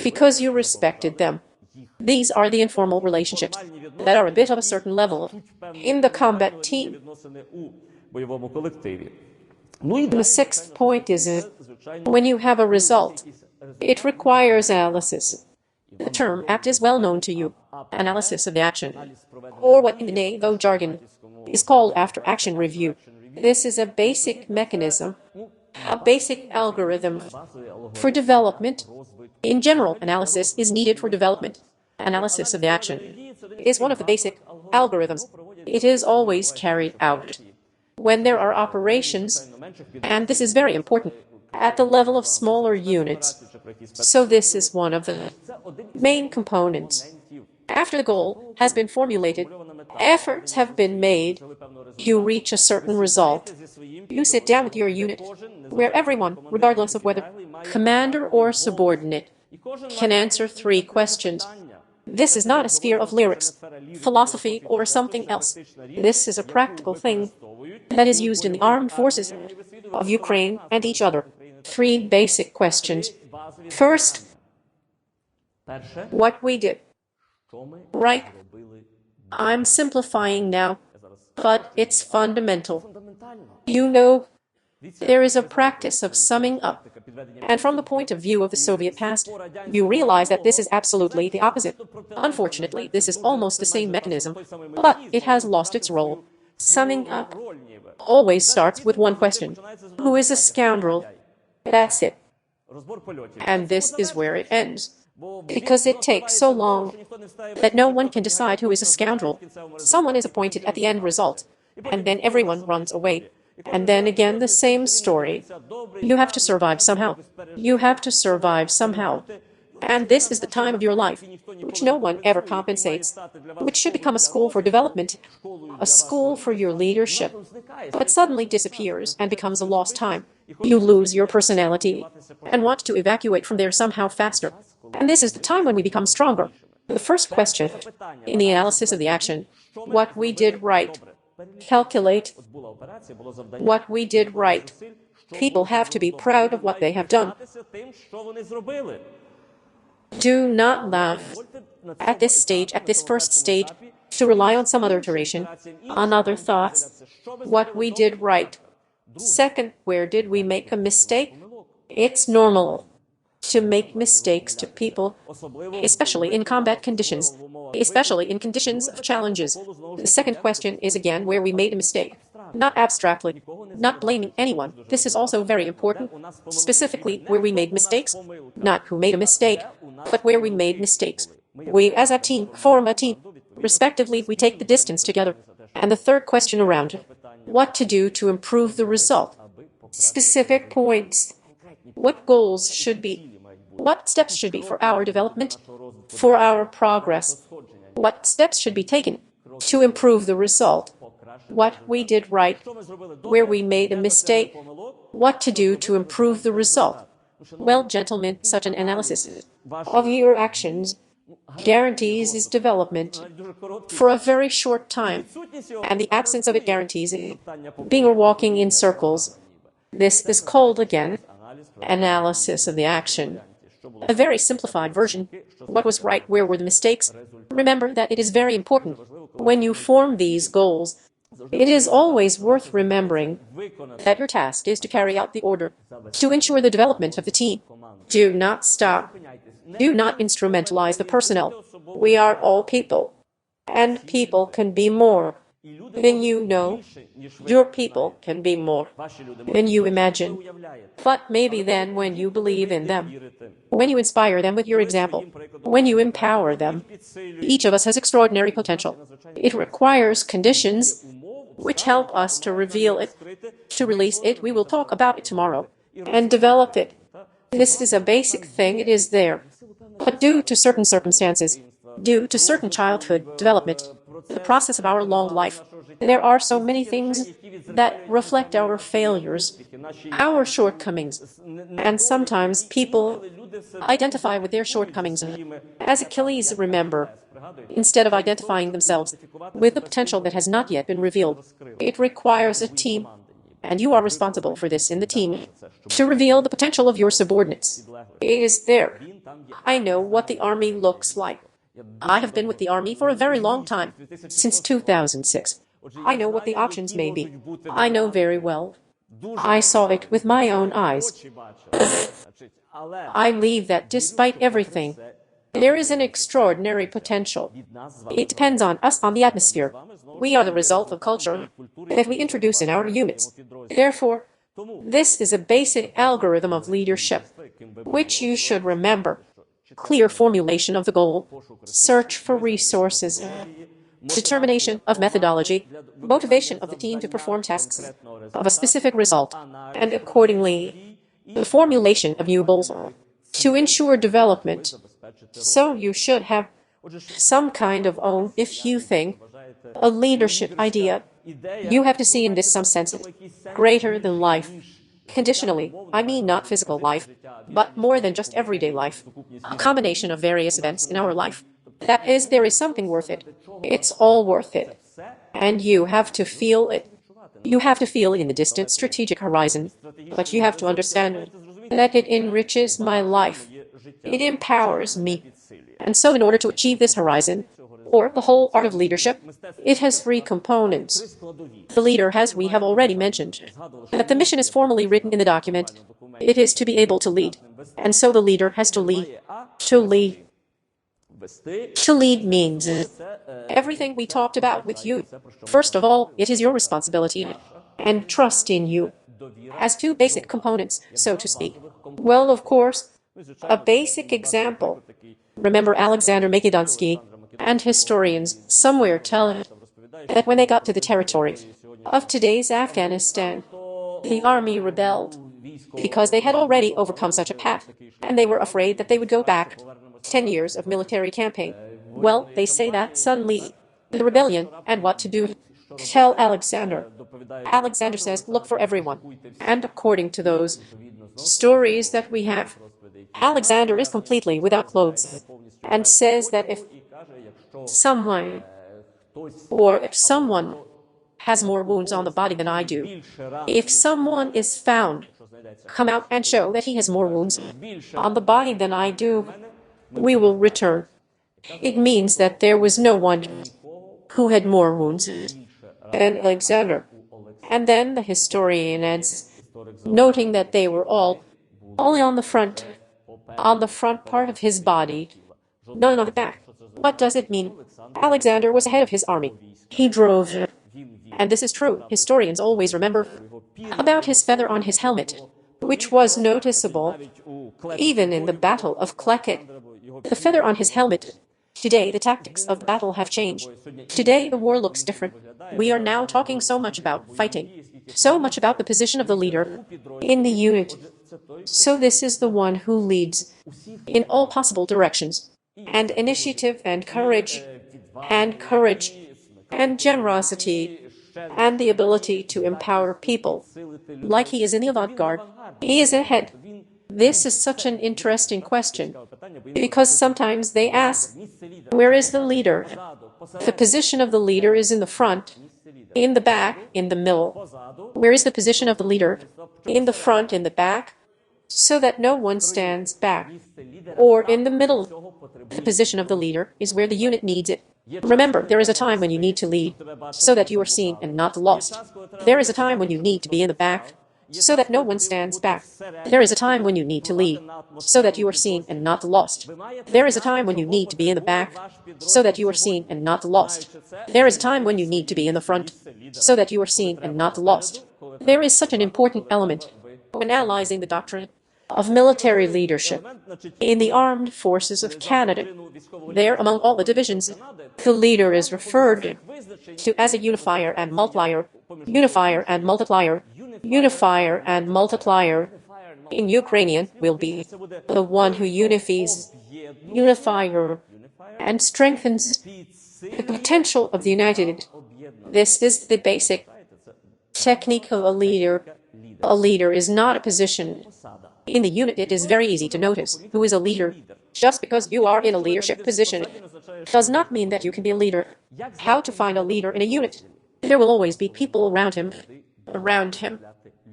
because you respected them. These are the informal relationships that are a bit of a certain level in the combat team. The sixth point is when you have a result, it requires analysis. The term ACT is well known to you, analysis of the action, or what in the NATO jargon is called after-action review. This is a basic mechanism, a basic algorithm for development. In general, analysis is needed for development. Analysis of the action is one of the basic algorithms. It is always carried out when there are operations, and this is very important, at the level of smaller units. So this is one of the main components. After the goal has been formulated, efforts have been made, you reach a certain result. You sit down with your unit, where everyone, regardless of whether commander or subordinate, can answer 3 questions. This is not a sphere of lyrics, philosophy, or something else. This is a practical thing that is used in the armed forces of Ukraine and each other. 3 basic questions. First, what we did. Right? I'm simplifying now, but it's fundamental. You know, there is a practice of summing up. And from the point of view of the Soviet past, you realize that this is absolutely the opposite. Unfortunately, this is almost the same mechanism, but it has lost its role. Summing up always starts with one question. Who is a scoundrel? That's it. And this is where it ends. Because it takes so long that no one can decide who is a scoundrel. Someone is appointed at the end result, and then everyone runs away. And then again the same story. You have to survive somehow. You have to survive somehow. And this is the time of your life, which no one ever compensates, which should become a school for development, a school for your leadership, but suddenly disappears and becomes a lost time. You lose your personality and want to evacuate from there somehow faster. And this is the time when we become stronger. The first question in the analysis of the action, what we did right. Calculate what we did right. People have to be proud of what they have done. Do not laugh at this first stage, to rely on some other iteration, on other thoughts. What we did right. Second, where did we make a mistake? It's normal to make mistakes to people, especially in combat conditions, especially in conditions of challenges. The second question is again where we made a mistake. Not abstractly, not blaming anyone. This is also very important. Specifically, where we made mistakes, not who made a mistake, but where we made mistakes. We as a team form a team. Respectively, we take the distance together. And the third question around what to do to improve the result. Specific points. what goals should be, what steps should be for our development, for our progress, what steps should be taken to improve the result, what we did right, where we made a mistake, what to do to improve the result. Well, gentlemen, such an analysis of your actions guarantees its development for a very short time, and the absence of it guarantees being or walking in circles. This is called, again, analysis of the action. A very simplified version. What was right? Where were the mistakes? Remember that it is very important. When you form these goals, it is always worth remembering that your task is to carry out the order, to ensure the development of the team. Do not stop. Do not instrumentalize the personnel. We are all people, and people can be more than you know. Your people can be more than you imagine. But maybe then when you believe in them, when you inspire them with your example, when you empower them, each of us has extraordinary potential. It requires conditions which help us to reveal it, to release it. We will talk about it tomorrow, and develop it. This is a basic thing, it is there. But due to certain circumstances, due to certain childhood development, the process of our long life, there are so many things that reflect our failures, our shortcomings, and sometimes people identify with their shortcomings. As Achilles, remember, instead of identifying themselves with the potential that has not yet been revealed, it requires a team, and you are responsible for this in the team, to reveal the potential of your subordinates. It is there. I know what the army looks like. I have been with the army for a very long time, since 2006. I know what the options may be. I know very well. I saw it with my own eyes. I believe that despite everything, there is an extraordinary potential. It depends on us, on the atmosphere. We are the result of culture that we introduce in our units. Therefore, this is a basic algorithm of leadership, which you should remember. Clear formulation of the goal, search for resources, determination of methodology, motivation of the team to perform tasks of a specific result, and accordingly, the formulation of new goals to ensure development. So you should have some kind of own, if you think, a leadership idea. You have to see in this some sense greater than life. Conditionally, I mean not physical life, but more than just everyday life. A combination of various events in our life. That is, there is something worth it. It's all worth it. And you have to feel it. You have to feel it in the distant strategic horizon. But you have to understand that it enriches my life. It empowers me. And so in order to achieve this horizon, or the whole art of leadership, it has 3 components. The leader has, we have already mentioned, that the mission is formally written in the document. It is to be able to lead. And so the leader has to lead. To lead. To lead means everything we talked about with you. First of all, it is your responsibility, and trust in you has 2 basic components, so to speak. Well, of course, a basic example. Remember Alexander Makedonsky, and historians somewhere tell that when they got to the territory of today's Afghanistan, the army rebelled because they had already overcome such a path, and they were afraid that they would go back 10 years of military campaign. Well, they say that suddenly the rebellion, and what to do? Tell Alexander. Alexander says, look for everyone. And according to those stories that we have, Alexander is completely without clothes, and says that if someone has more wounds on the body than I do, if someone is found, come out and show that he has more wounds on the body than I do, we will return. It means that there was no one who had more wounds than Alexander. And then the historian adds, noting that they were all only on the front part of his body, none on the back. What does it mean? Alexander was ahead of his army. He drove. And this is true. Historians always remember about his feather on his helmet, which was noticeable even in the Battle of Kleket. The feather on his helmet. Today, the tactics of the battle have changed. Today, the war looks different. We are now talking so much about fighting, so much about the position of the leader in the unit. So this is the one who leads in all possible directions, and initiative and courage, and generosity, and the ability to empower people. Like he is in the avant-garde, he is ahead. This is such an interesting question, because sometimes they ask, where is the leader? The position of the leader is in the front, in the back, in the middle. Where is the position of the leader? In the front, in the back, so that no one stands back. Or in the middle. The position of the leader is where the unit needs it. Remember, there is a time when you need to lead, so that you are seen and not lost. There is a time when you need to be in the back, so that no one stands back. There is a time when you need to lead, so that you are seen and not lost. There is a time when you need to be in the back, so that you are seen and not lost. There is a time when you need to be in the front, so that you are seen and not lost. There is such an important element when analyzing the doctrine of military leadership in the armed forces of Canada. There, among all the divisions, the leader is referred to as a unifier and multiplier, unifier and multiplier, unifier and multiplier. In Ukrainian will be the one who unifies, unifier, and strengthens the potential of the united. This is the basic technique of a leader. A leader is not a position. In the unit, it is very easy to notice who is a leader. Just because you are in a leadership position does not mean that you can be a leader. How to find a leader in a unit? There will always be people around him.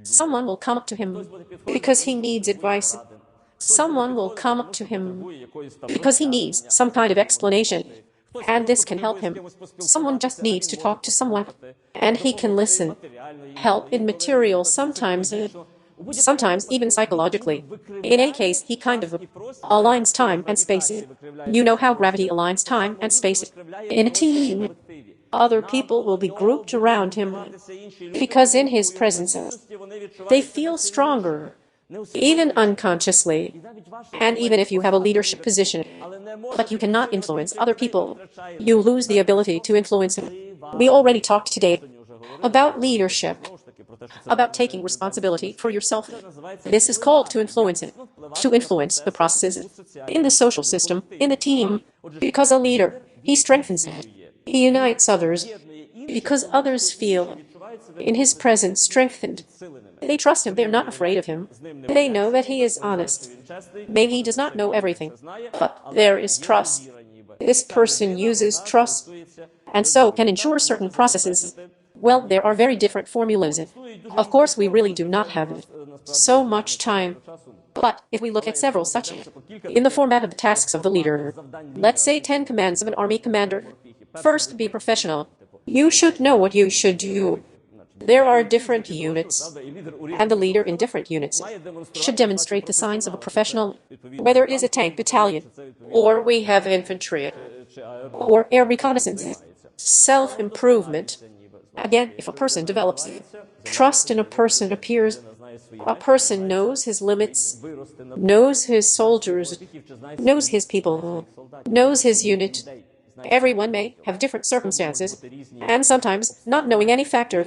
Someone will come up to him because he needs advice. Someone will come up to him because he needs some kind of explanation, and this can help him. Someone just needs to talk to someone, and he can listen. Help in material sometimes even psychologically. In any case, he kind of aligns time and space. You know how gravity aligns time and space. In a team, other people will be grouped around him because in his presence, they feel stronger, even unconsciously. And even if you have a leadership position, but you cannot influence other people, you lose the ability to influence them. We already talked today about leadership, about taking responsibility for yourself. This is called to influence the processes in the social system, in the team, because a leader, he strengthens it. He unites others because others feel in his presence strengthened. They trust him. They are not afraid of him. They know that he is honest. Maybe he does not know everything, but there is trust. This person uses trust and so can ensure certain processes. Well, there are very different formulas. Of course, we really do not have so much time. But if we look at several such in the format of the tasks of the leader, let's say 10 commands of an army commander. First, be professional. You should know what you should do. There are different units, and the leader in different units should demonstrate the signs of a professional, whether it is a tank battalion, or we have infantry, or air reconnaissance, self-improvement. Again, if a person develops trust in a person appears, a person knows his limits, knows his soldiers, knows his people, knows his unit. Everyone may have different circumstances, and sometimes not knowing any factor,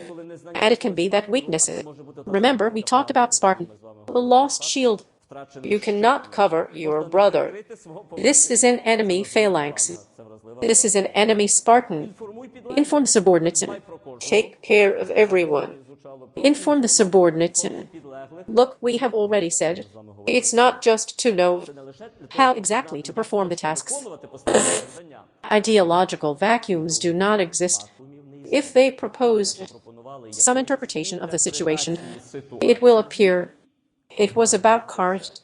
and it can be that weakness. Remember, we talked about Spartan, the lost shield. You cannot cover your brother. This is an enemy phalanx. This is an enemy Spartan. Inform the subordinates. Take care of everyone. Inform the subordinates. Look, we have already said, it's not just to know how exactly to perform the tasks. Ideological vacuums do not exist. If they propose some interpretation of the situation, it will appear it was about cars.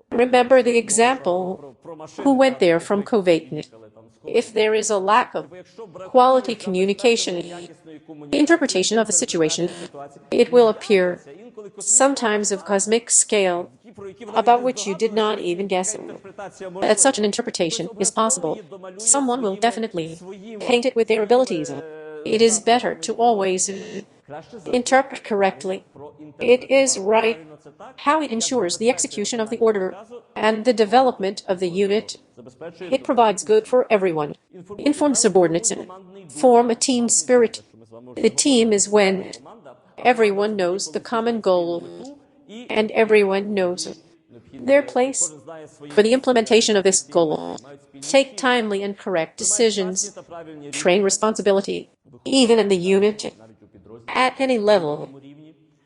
Remember the example, who went there from Kuwait. If there is a lack of quality communication, interpretation of the situation, it will appear sometimes of cosmic scale, about which you did not even guess that such an interpretation is possible. Someone will definitely paint it with their abilities. It is better to always interpret correctly. It is right how it ensures the execution of the order and the development of the unit. It provides good for everyone. Inform subordinates. Form a team spirit. The team is when everyone knows the common goal. and everyone knows their place for the implementation of this goal. Take timely and correct decisions, train responsibility, even in the unit, at any level.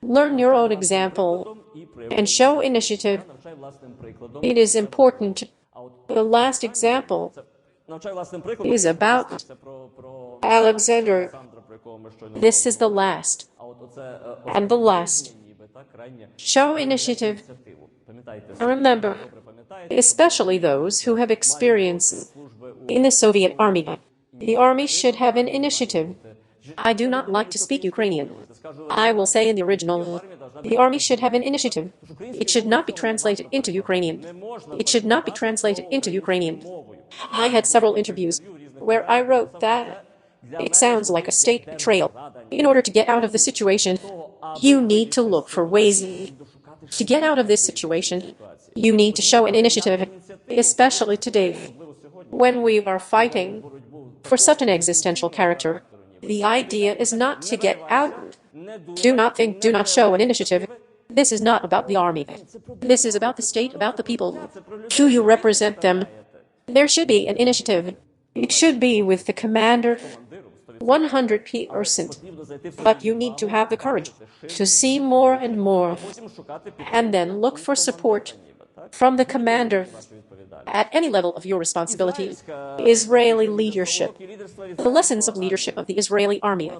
Learn your own example and show initiative. It is important. The last example is about Alexander. This is the last. And the last. Show initiative. Remember, especially those who have experience in the Soviet army. The army should have an initiative. I do not like to speak Ukrainian. I will say in the original, the army should have an initiative. It should not be translated into Ukrainian. It should not be translated into Ukrainian. I had several interviews where I wrote that it sounds like a state betrayal. In order to get out of the situation, you need to look for ways. To get out of this situation, you need to show an initiative, especially today, when we are fighting for such an existential character. The idea is not to get out. Do not show an initiative. This is not about the army. This is about the state, about the people. Do you represent them? There should be an initiative. It should be with the commander, 100%. But you need to have the courage to see more and more, and then look for support from the commander at any level of your responsibility. Israeli leadership. The lessons of leadership of the Israeli army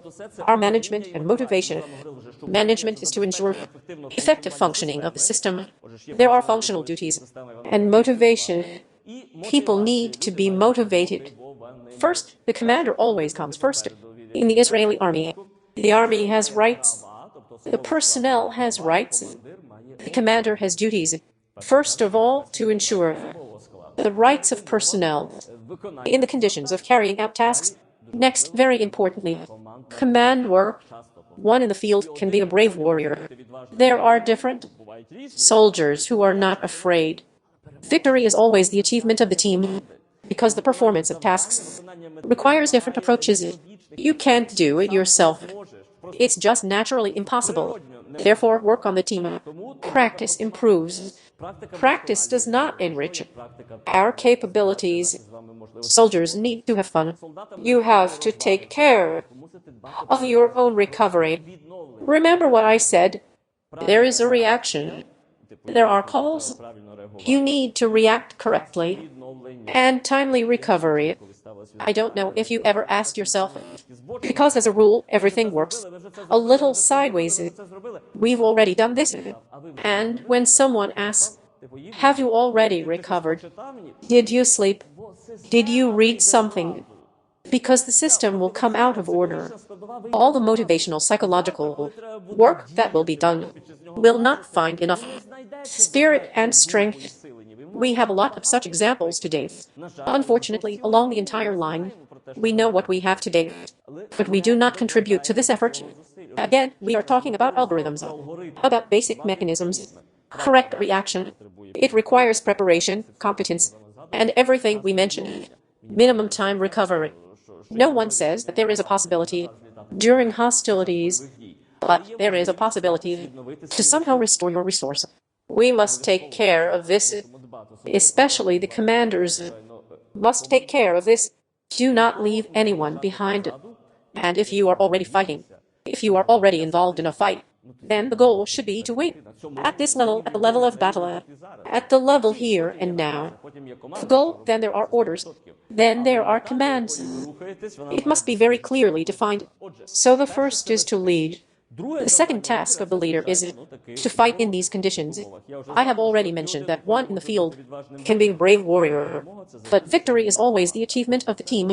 are management and motivation. Management is to ensure effective functioning of the system. There are functional duties and motivation. People need to be motivated. First, the commander always comes first. In the Israeli army, the army has rights. The personnel has rights. The commander has duties. First of all, to ensure the rights of personnel in the conditions of carrying out tasks. Next, very importantly, command work. One in the field can be a brave warrior. There are different soldiers who are not afraid. Victory is always the achievement of the team, because the performance of tasks requires different approaches. You can't do it yourself. It's just naturally impossible. Therefore, work on the team. Practice improves. Practice does not enrich our capabilities. Soldiers need to have fun. You have to take care of your own recovery. Remember what I said. There is a reaction. There are calls. You need to react correctly and timely recovery. I don't know if you ever asked yourself, because as a rule, everything works a little sideways. We've already done this. And when someone asks, have you already recovered? Did you sleep? Did you read something? Because the system will come out of order. All the motivational, psychological work that will be done will not find enough spirit and strength. We have a lot of such examples today. Unfortunately, along the entire line, we know what we have today, but we do not contribute to this effort. Again, we are talking about algorithms, about basic mechanisms, correct reaction. It requires preparation, competence, and everything we mentioned. Minimum time recovery. No one says that there is a possibility during hostilities, but there is a possibility to somehow restore your resource. We must take care of this, especially the commanders must take care of this. Do not leave anyone behind. And if you are already fighting, if you are already involved in a fight, then the goal should be to win. At this level, at the level of battle, at the level here and now. The goal, then there are orders, then there are commands. It must be very clearly defined. So the first is to lead. The second task of the leader is to fight in these conditions. I have already mentioned that one in the field can be a brave warrior, but victory is always the achievement of the team.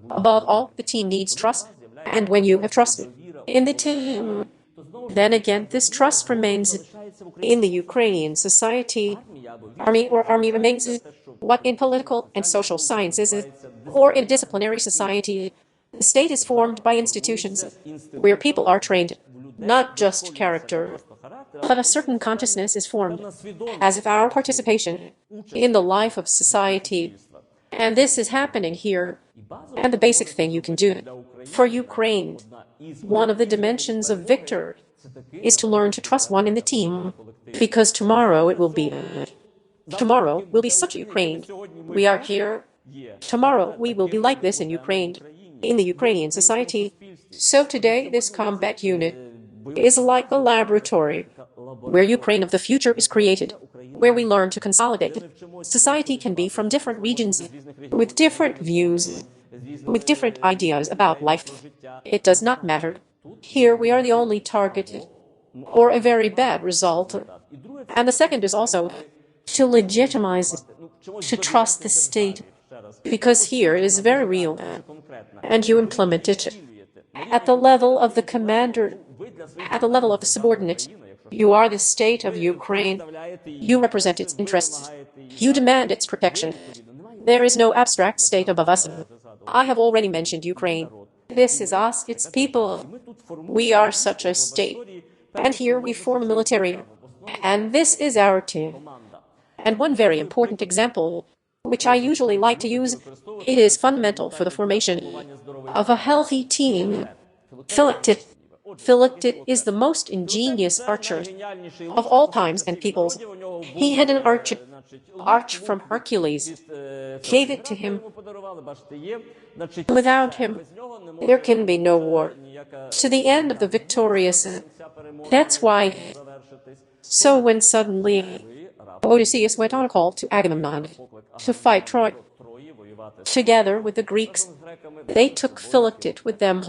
Above all, the team needs trust, and when you have trust in the team, then again, this trust remains in the Ukrainian society. Army remains what in political and social sciences or in disciplinary society. The state is formed by institutions where people are trained, not just character, but a certain consciousness is formed, as if our participation in the life of society. And this is happening here. And the basic thing you can do for Ukraine, one of the dimensions of victory, is to learn to trust one in the team, because tomorrow it will be. Tomorrow will be such Ukraine. We are here. Tomorrow we will be like this in Ukraine, in the Ukrainian society. So today this combat unit is like a laboratory where Ukraine of the future is created, where we learn to consolidate. Society can be from different regions, with different views, with different ideas about life. It does not matter. Here we are the only target, or a very bad result. And the second is also to legitimize, to trust the state, because here it is very real, and you implement it at the level of the commander, at the level of the subordinate. You are the state of Ukraine. You represent its interests. You demand its protection. There is no abstract state above us. I have already mentioned Ukraine. This is us, its people. We are such a state. And here we form a military. And this is our team. And one very important example, which I usually like to use, it is fundamental for the formation of a healthy team. Philoctet. Philoctet is the most ingenious archer of all times and peoples. He had an arch from Hercules, gave it to him. Without him, there can be no war. To the end of the victorious. That's why. So when suddenly Odysseus went on a call to Agamemnon to fight Troy, together with the Greeks, they took Philoctet with them.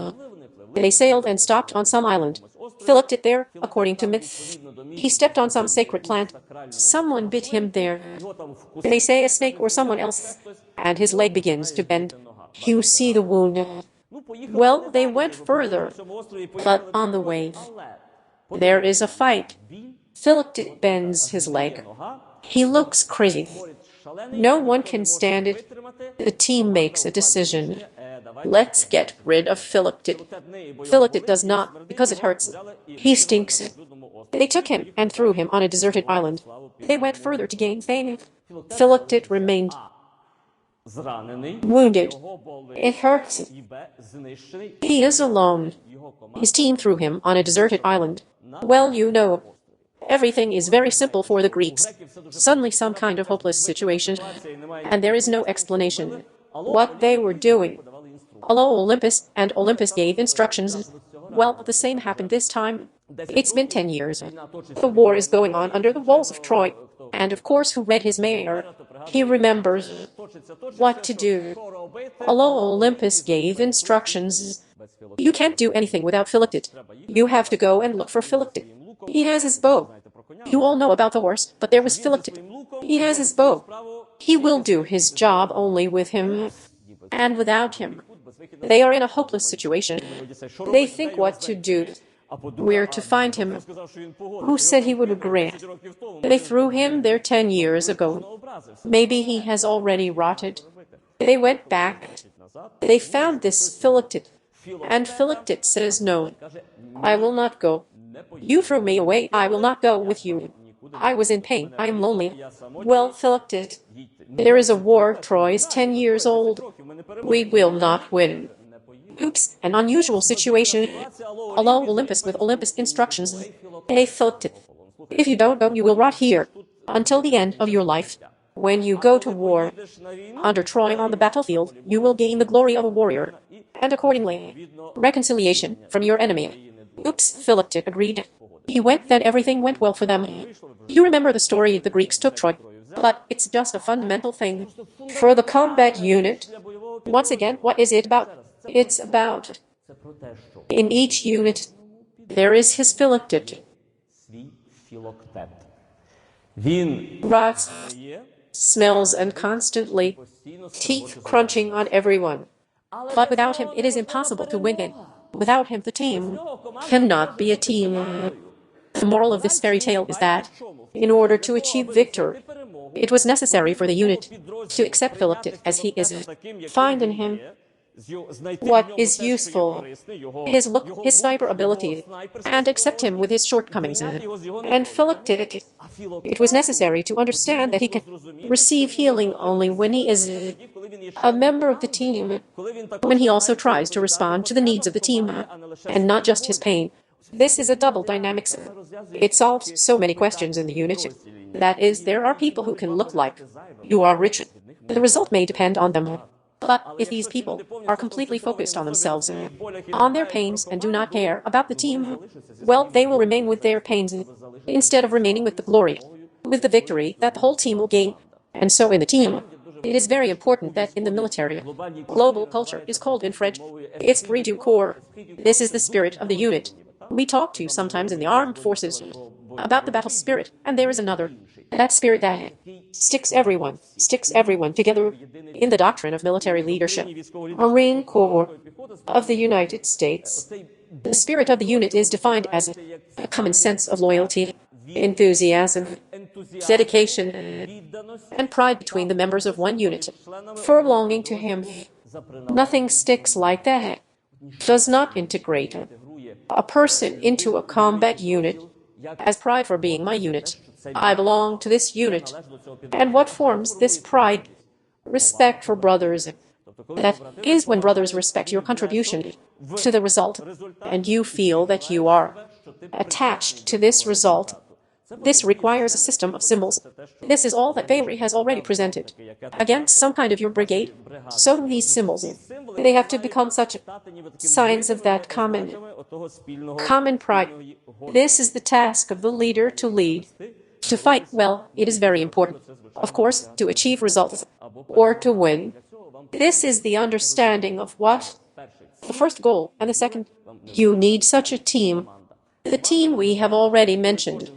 They sailed and stopped on some island. Philoctet there, according to myth. He stepped on some sacred plant. Someone bit him there. They say a snake or someone else. And his leg begins to bend. You see the wound. Well, they went further. But on the way, there is a fight. Philoctet bends his leg. He looks crazy. No one can stand it. The team makes a decision. Let's get rid of Philoctet. Philoctet does not, because it hurts. He stinks. They took him and threw him on a deserted island. They went further to gain fame. Philoctet remained wounded. It hurts. He is alone. His team threw him on a deserted island. Well, you know, everything is very simple for the Greeks. Suddenly some kind of hopeless situation, and there is no explanation. What they were doing. Hello, Olympus, and Olympus gave instructions. Well, the same happened this time. It's been 10 years. The war is going on under the walls of Troy. And of course, who read his mayor? He remembers what to do. Hello, Olympus gave instructions. You can't do anything without Philoctet. You have to go and look for Philoctet. He has his bow. You all know about the horse, but there was Philoctet. He has his bow. He will do his job only with him, and without him. They are in a hopeless situation. They think what to do, where to find him. Who said he would agree? They threw him there 10 years ago. Maybe he has already rotted. They went back. They found this Philoctet, and Philoctet says, no, I will not go. You threw me away. I will not go with you. I was in pain. I am lonely. Well, Philoctet, there is a war. Troy is 10 years old. We will not win. Oops, an unusual situation. Hello, Olympus with Olympus instructions. Hey, Philoctet, if you don't go, you will rot here until the end of your life. When you go to war under Troy on the battlefield, you will gain the glory of a warrior, and accordingly, reconciliation from your enemy. Oops, Philoctet agreed. He went, then everything went well for them. You remember the story, the Greeks took Troy. But it's just a fundamental thing. For the combat unit, once again, what is it about? It's about, in each unit, there is his Philoctet. Rots, smells, and constantly teeth crunching on everyone. But without him, it is impossible to win. Without him, the team cannot be a team. The moral of this fairy tale is that, in order to achieve victory, it was necessary for the unit to accept Philoctet as he is, find in him what is useful, his look, his sniper ability, and accept him with his shortcomings. And Philoctet, it was necessary to understand that he can receive healing only when he is a member of the team, when he also tries to respond to the needs of the team, and not just his pain. This is a double dynamics. It solves so many questions in the unit. That is, there are people who can look like you are rich. The result may depend on them. But if these people are completely focused on themselves, on their pains, and do not care about the team, well, they will remain with their pains instead of remaining with the glory, with the victory that the whole team will gain. And so in the team, it is very important that in the military, global culture is called in French, esprit du corps. This is the spirit of the unit. We talk to sometimes in the armed forces about the battle spirit, and there is another. That spirit that sticks everyone together in the doctrine of military leadership. Marine Corps of the United States. The spirit of the unit is defined as a common sense of loyalty, enthusiasm, dedication, and pride between the members of one unit for belonging to him. Nothing sticks like that. Does not integrate a person into a combat unit as pride for being my unit. I belong to this unit. And what forms this pride? Respect for brothers. That is when brothers respect your contribution to the result, and you feel that you are attached to this result. This requires a system of symbols. This is all that Valery has already presented. Again, some kind of your brigade. So these symbols, they have to become such signs of that common pride. This is the task of the leader to lead. To fight well, it is very important. Of course, to achieve results, or to win. This is the understanding of what? The first goal, and the second. You need such a team. The team we have already mentioned.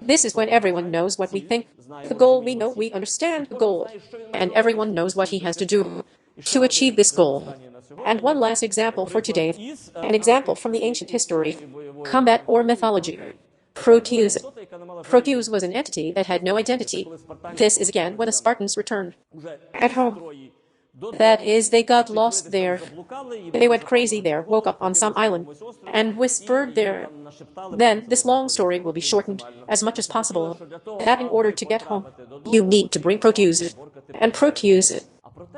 This is when everyone knows what we think. The goal we know, we understand the goal. And everyone knows what he has to do to achieve this goal. And one last example for today. An example from the ancient history. Combat or mythology. Proteus. Proteus was an entity that had no identity. This is again when the Spartans returned at home. That is, they got lost there. They went crazy there, woke up on some island, and whispered there. Then this long story will be shortened as much as possible. That in order to get home, you need to bring Proteus. And Proteus,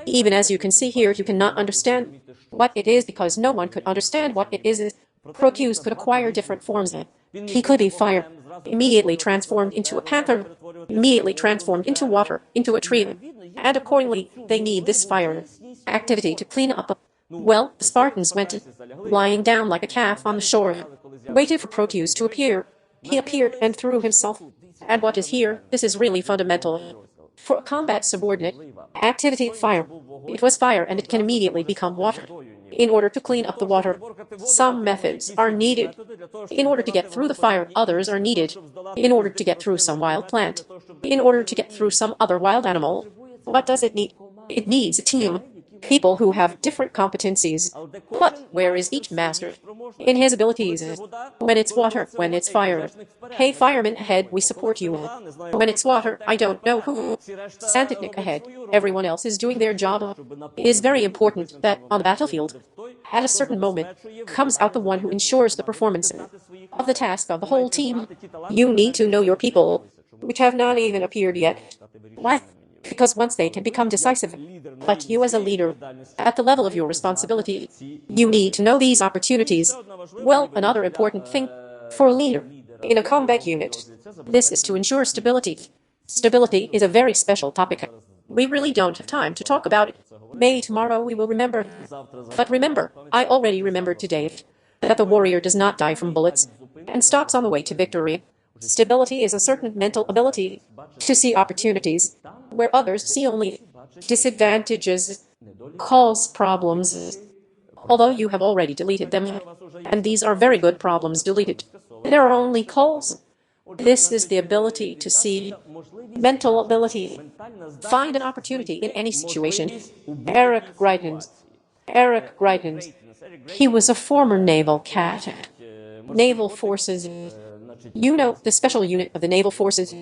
even as you can see here, you cannot understand what it is because no one could understand what it is. Proteus could acquire different forms. He could be fire, immediately transformed into a panther, immediately transformed into water, into a tree. And accordingly, they need this fire activity to clean up. Well, the Spartans went lying down like a calf on the shore, waited for Proteus to appear. He appeared and threw himself. And what is here? This is really fundamental. For a combat subordinate, activity of fire. It was fire and it can immediately become water. In order to clean up the water, some methods are needed. In order to get through the fire, others are needed. In order to get through some wild plant. In order to get through some other wild animal. What does it need? It needs a team. People who have different competencies. But where is each master? In his abilities. When it's water, when it's fire. Hey fireman ahead, we support you. When it's water, I don't know who. Santechnik ahead, everyone else is doing their job. It is very important that on the battlefield, at a certain moment, comes out the one who ensures the performance of the task of the whole team. You need to know your people, which have not even appeared yet. Why? Because once they can become decisive. But you as a leader, at the level of your responsibility, you need to know these opportunities. Well, another important thing for a leader in a combat unit, this is to ensure stability. Stability is a very special topic. We really don't have time to talk about it. Maybe tomorrow we will remember. But remember, I already remembered today, that the warrior does not die from bullets and stops on the way to victory. Stability is a certain mental ability to see opportunities where others see only disadvantages, cause problems, although you have already deleted them, and these are very good problems deleted. There are only calls. This is the ability to see, mental ability, find an opportunity in any situation. Eric Greitens, he was a former naval cat. Naval Forces. You know, the special unit of the Naval Forces,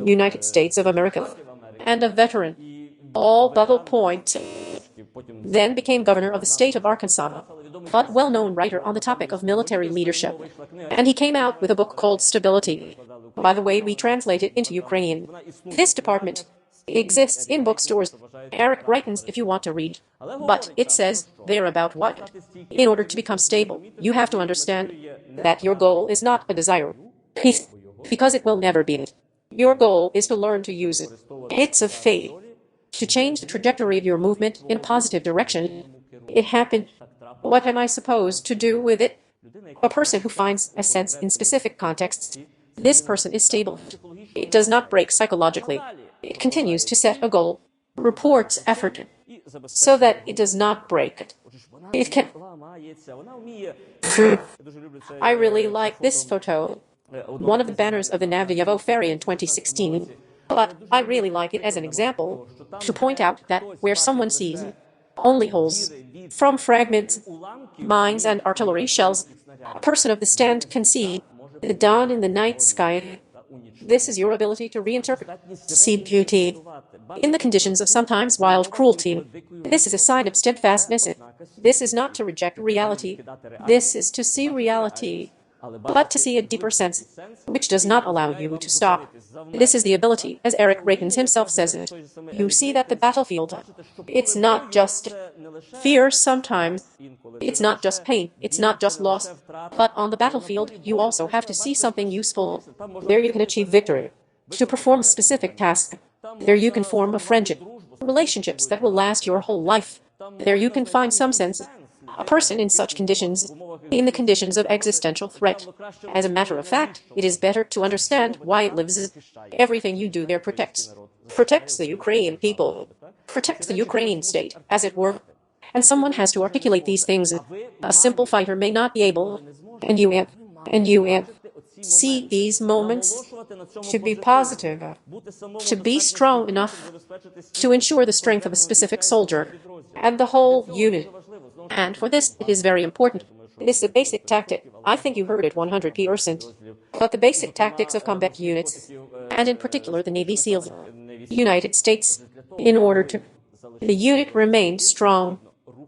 United States of America, and a veteran, all Bubble Point, then became governor of the state of Arkansas, but well-known writer on the topic of military leadership, and he came out with a book called Stability. By the way, we translate it into Ukrainian. This department exists in bookstores. Eric Greitens, if you want to read. But it says there about what? In order to become stable, you have to understand that your goal is not a desire. Peace, because it will never be it. Your goal is to learn to use it. It's a fate. To change the trajectory of your movement in a positive direction. It happened. What am I supposed to do with it? A person who finds a sense in specific contexts. This person is stable. It does not break psychologically. It continues to set a goal, reports effort, so that it does not break it. It can. I really like this photo. One of the banners of the Navyayevo Ferry in 2016. But I really like it as an example to point out that where someone sees only holes from fragments, mines, and artillery shells, a person of the stand can see the dawn in the night sky. This is your ability to reinterpret, to see beauty in the conditions of sometimes wild cruelty. This is a sign of steadfastness. This is not to reject reality. This is to see reality, but to see a deeper sense, which does not allow you to stop. This is the ability, as Eric Rakens himself says it. You see that the battlefield, it's not just fear sometimes, it's not just pain, it's not just loss, but on the battlefield you also have to see something useful. There you can achieve victory. To perform a specific task, there you can form a friendship, relationships that will last your whole life. There you can find some sense. A person in such conditions, in the conditions of existential threat. As a matter of fact, it is better to understand why it lives. Everything you do there protects the Ukrainian people, protects the Ukrainian state, as it were. And someone has to articulate these things. A simple fighter may not be able, and you see these moments to be positive, to be strong enough to ensure the strength of a specific soldier and the whole unit. And for this, it is very important. This is a basic tactic. I think you heard it 100%. But the basic tactics of combat units, and in particular the Navy SEALs, United States, in order to the unit remain strong,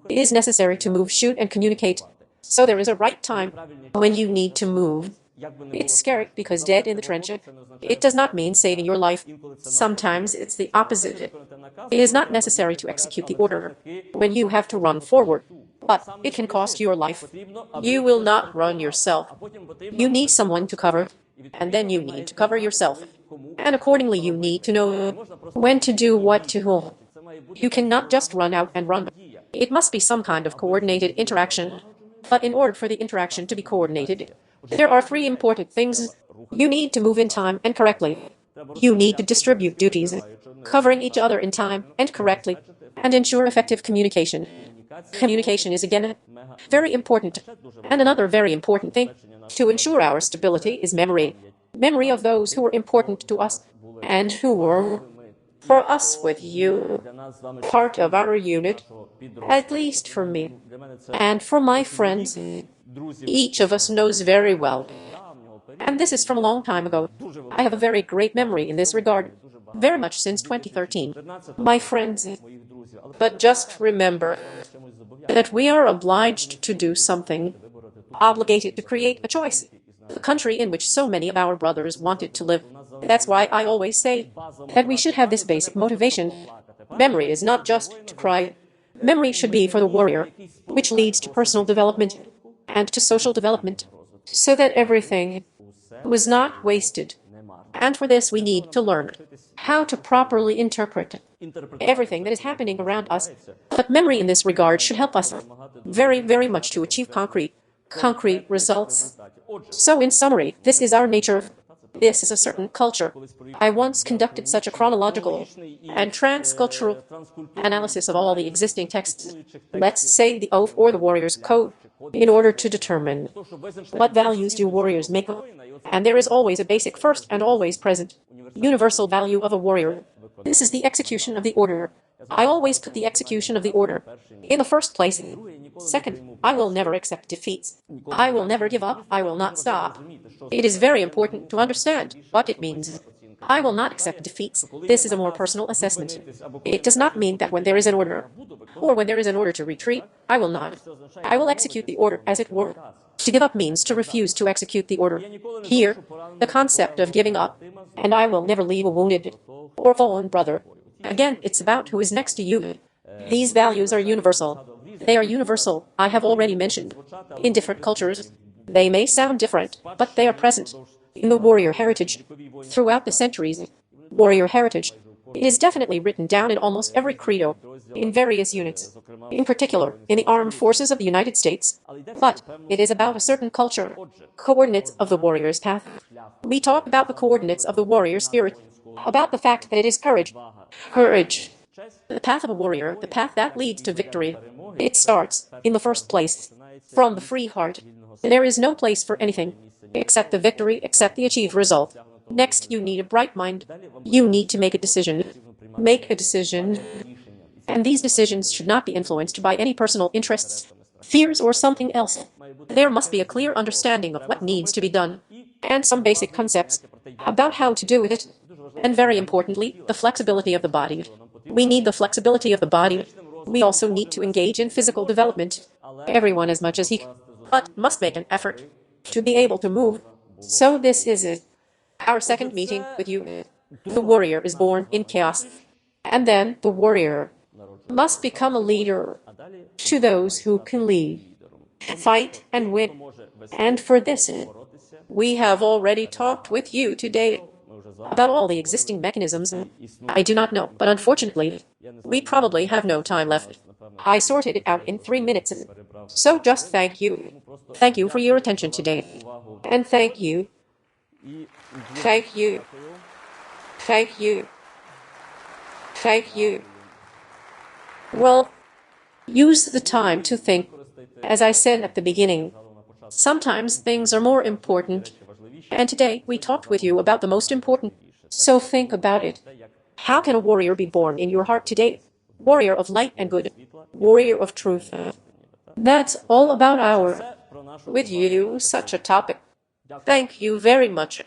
it is necessary to move, shoot, and communicate. So there is a right time when you need to move. It's scary because dead in the trench, it does not mean saving your life. Sometimes it's the opposite. It is not necessary to execute the order when you have to run forward, but it can cost your life. You will not run yourself. You need someone to cover, and then you need to cover yourself. And accordingly, you need to know when to do what to whom. You cannot just run out and run. It must be some kind of coordinated interaction. But in order for the interaction to be coordinated, there are three important things. You need to move in time and correctly. You need to distribute duties, covering each other in time and correctly, and ensure effective communication. Communication is again very important. And another very important thing to ensure our stability is memory. Memory of those who were important to us and who were, for us with you, part of our unit, at least for me, and for my friends. Each of us knows very well. And this is from a long time ago. I have a very great memory in this regard, very much since 2013. My friends, but just remember that we are obliged to do something, obligated to create a choice. The country in which so many of our brothers wanted to live. That's why I always say that we should have this basic motivation. Memory is not just to cry. Memory should be for the warrior, which leads to personal development and to social development, so that everything was not wasted. And for this we need to learn how to properly interpret everything that is happening around us. But memory in this regard should help us very, very much to achieve concrete results. So in summary, this is our nature. This is a certain culture. I once conducted such a chronological and transcultural analysis of all the existing texts, let's say the oath or the warrior's code, in order to determine what values do warriors make. And there is always a basic first and always present universal value of a warrior. This is the execution of the order. I always put the execution of the order in the first place. Second, I will never accept defeats. I will never give up. I will not stop. It is very important to understand what it means. I will not accept defeats. This is a more personal assessment. It does not mean that when there is an order, or when there is an order to retreat, I will not. I will execute the order, as it were. To give up means to refuse to execute the order. Here, the concept of giving up, and I will never leave a wounded or fallen brother. Again, it's about who is next to you. These values are universal. They are universal, I have already mentioned, in different cultures. They may sound different, but they are present in the warrior heritage throughout the centuries. Warrior heritage. It is definitely written down in almost every credo, in various units, in particular in the armed forces of the United States. But it is about a certain culture, coordinates of the warrior's path. We talk about the coordinates of the warrior spirit, about the fact that it is courage. Courage. The path of a warrior, the path that leads to victory. It starts, in the first place, from the free heart. There is no place for anything, except the victory, except the achieved result. Next, you need a bright mind. You need to make a decision. Make a decision. And these decisions should not be influenced by any personal interests, fears, or something else. There must be a clear understanding of what needs to be done, and some basic concepts about how to do it. And very importantly, the flexibility of the body. We need the flexibility of the body. We also need to engage in physical development. Everyone as much as he can, but must make an effort to be able to move. So this is it. Our second meeting with you. The warrior is born in chaos, and then the warrior must become a leader to those who can lead, fight, and win. And for this, we have already talked with you today about all the existing mechanisms. I do not know, but unfortunately, we probably have no time left. I sorted it out in 3 minutes, so just thank you. Thank you for your attention today, and thank you. Thank you. Thank you. Thank you. Well, use the time to think. As I said at the beginning, sometimes things are more important, and today we talked with you about the most important. So think about it. How can a warrior be born in your heart today? Warrior of light and good. Warrior of truth. That's all about our, with you, such a topic. Thank you very much.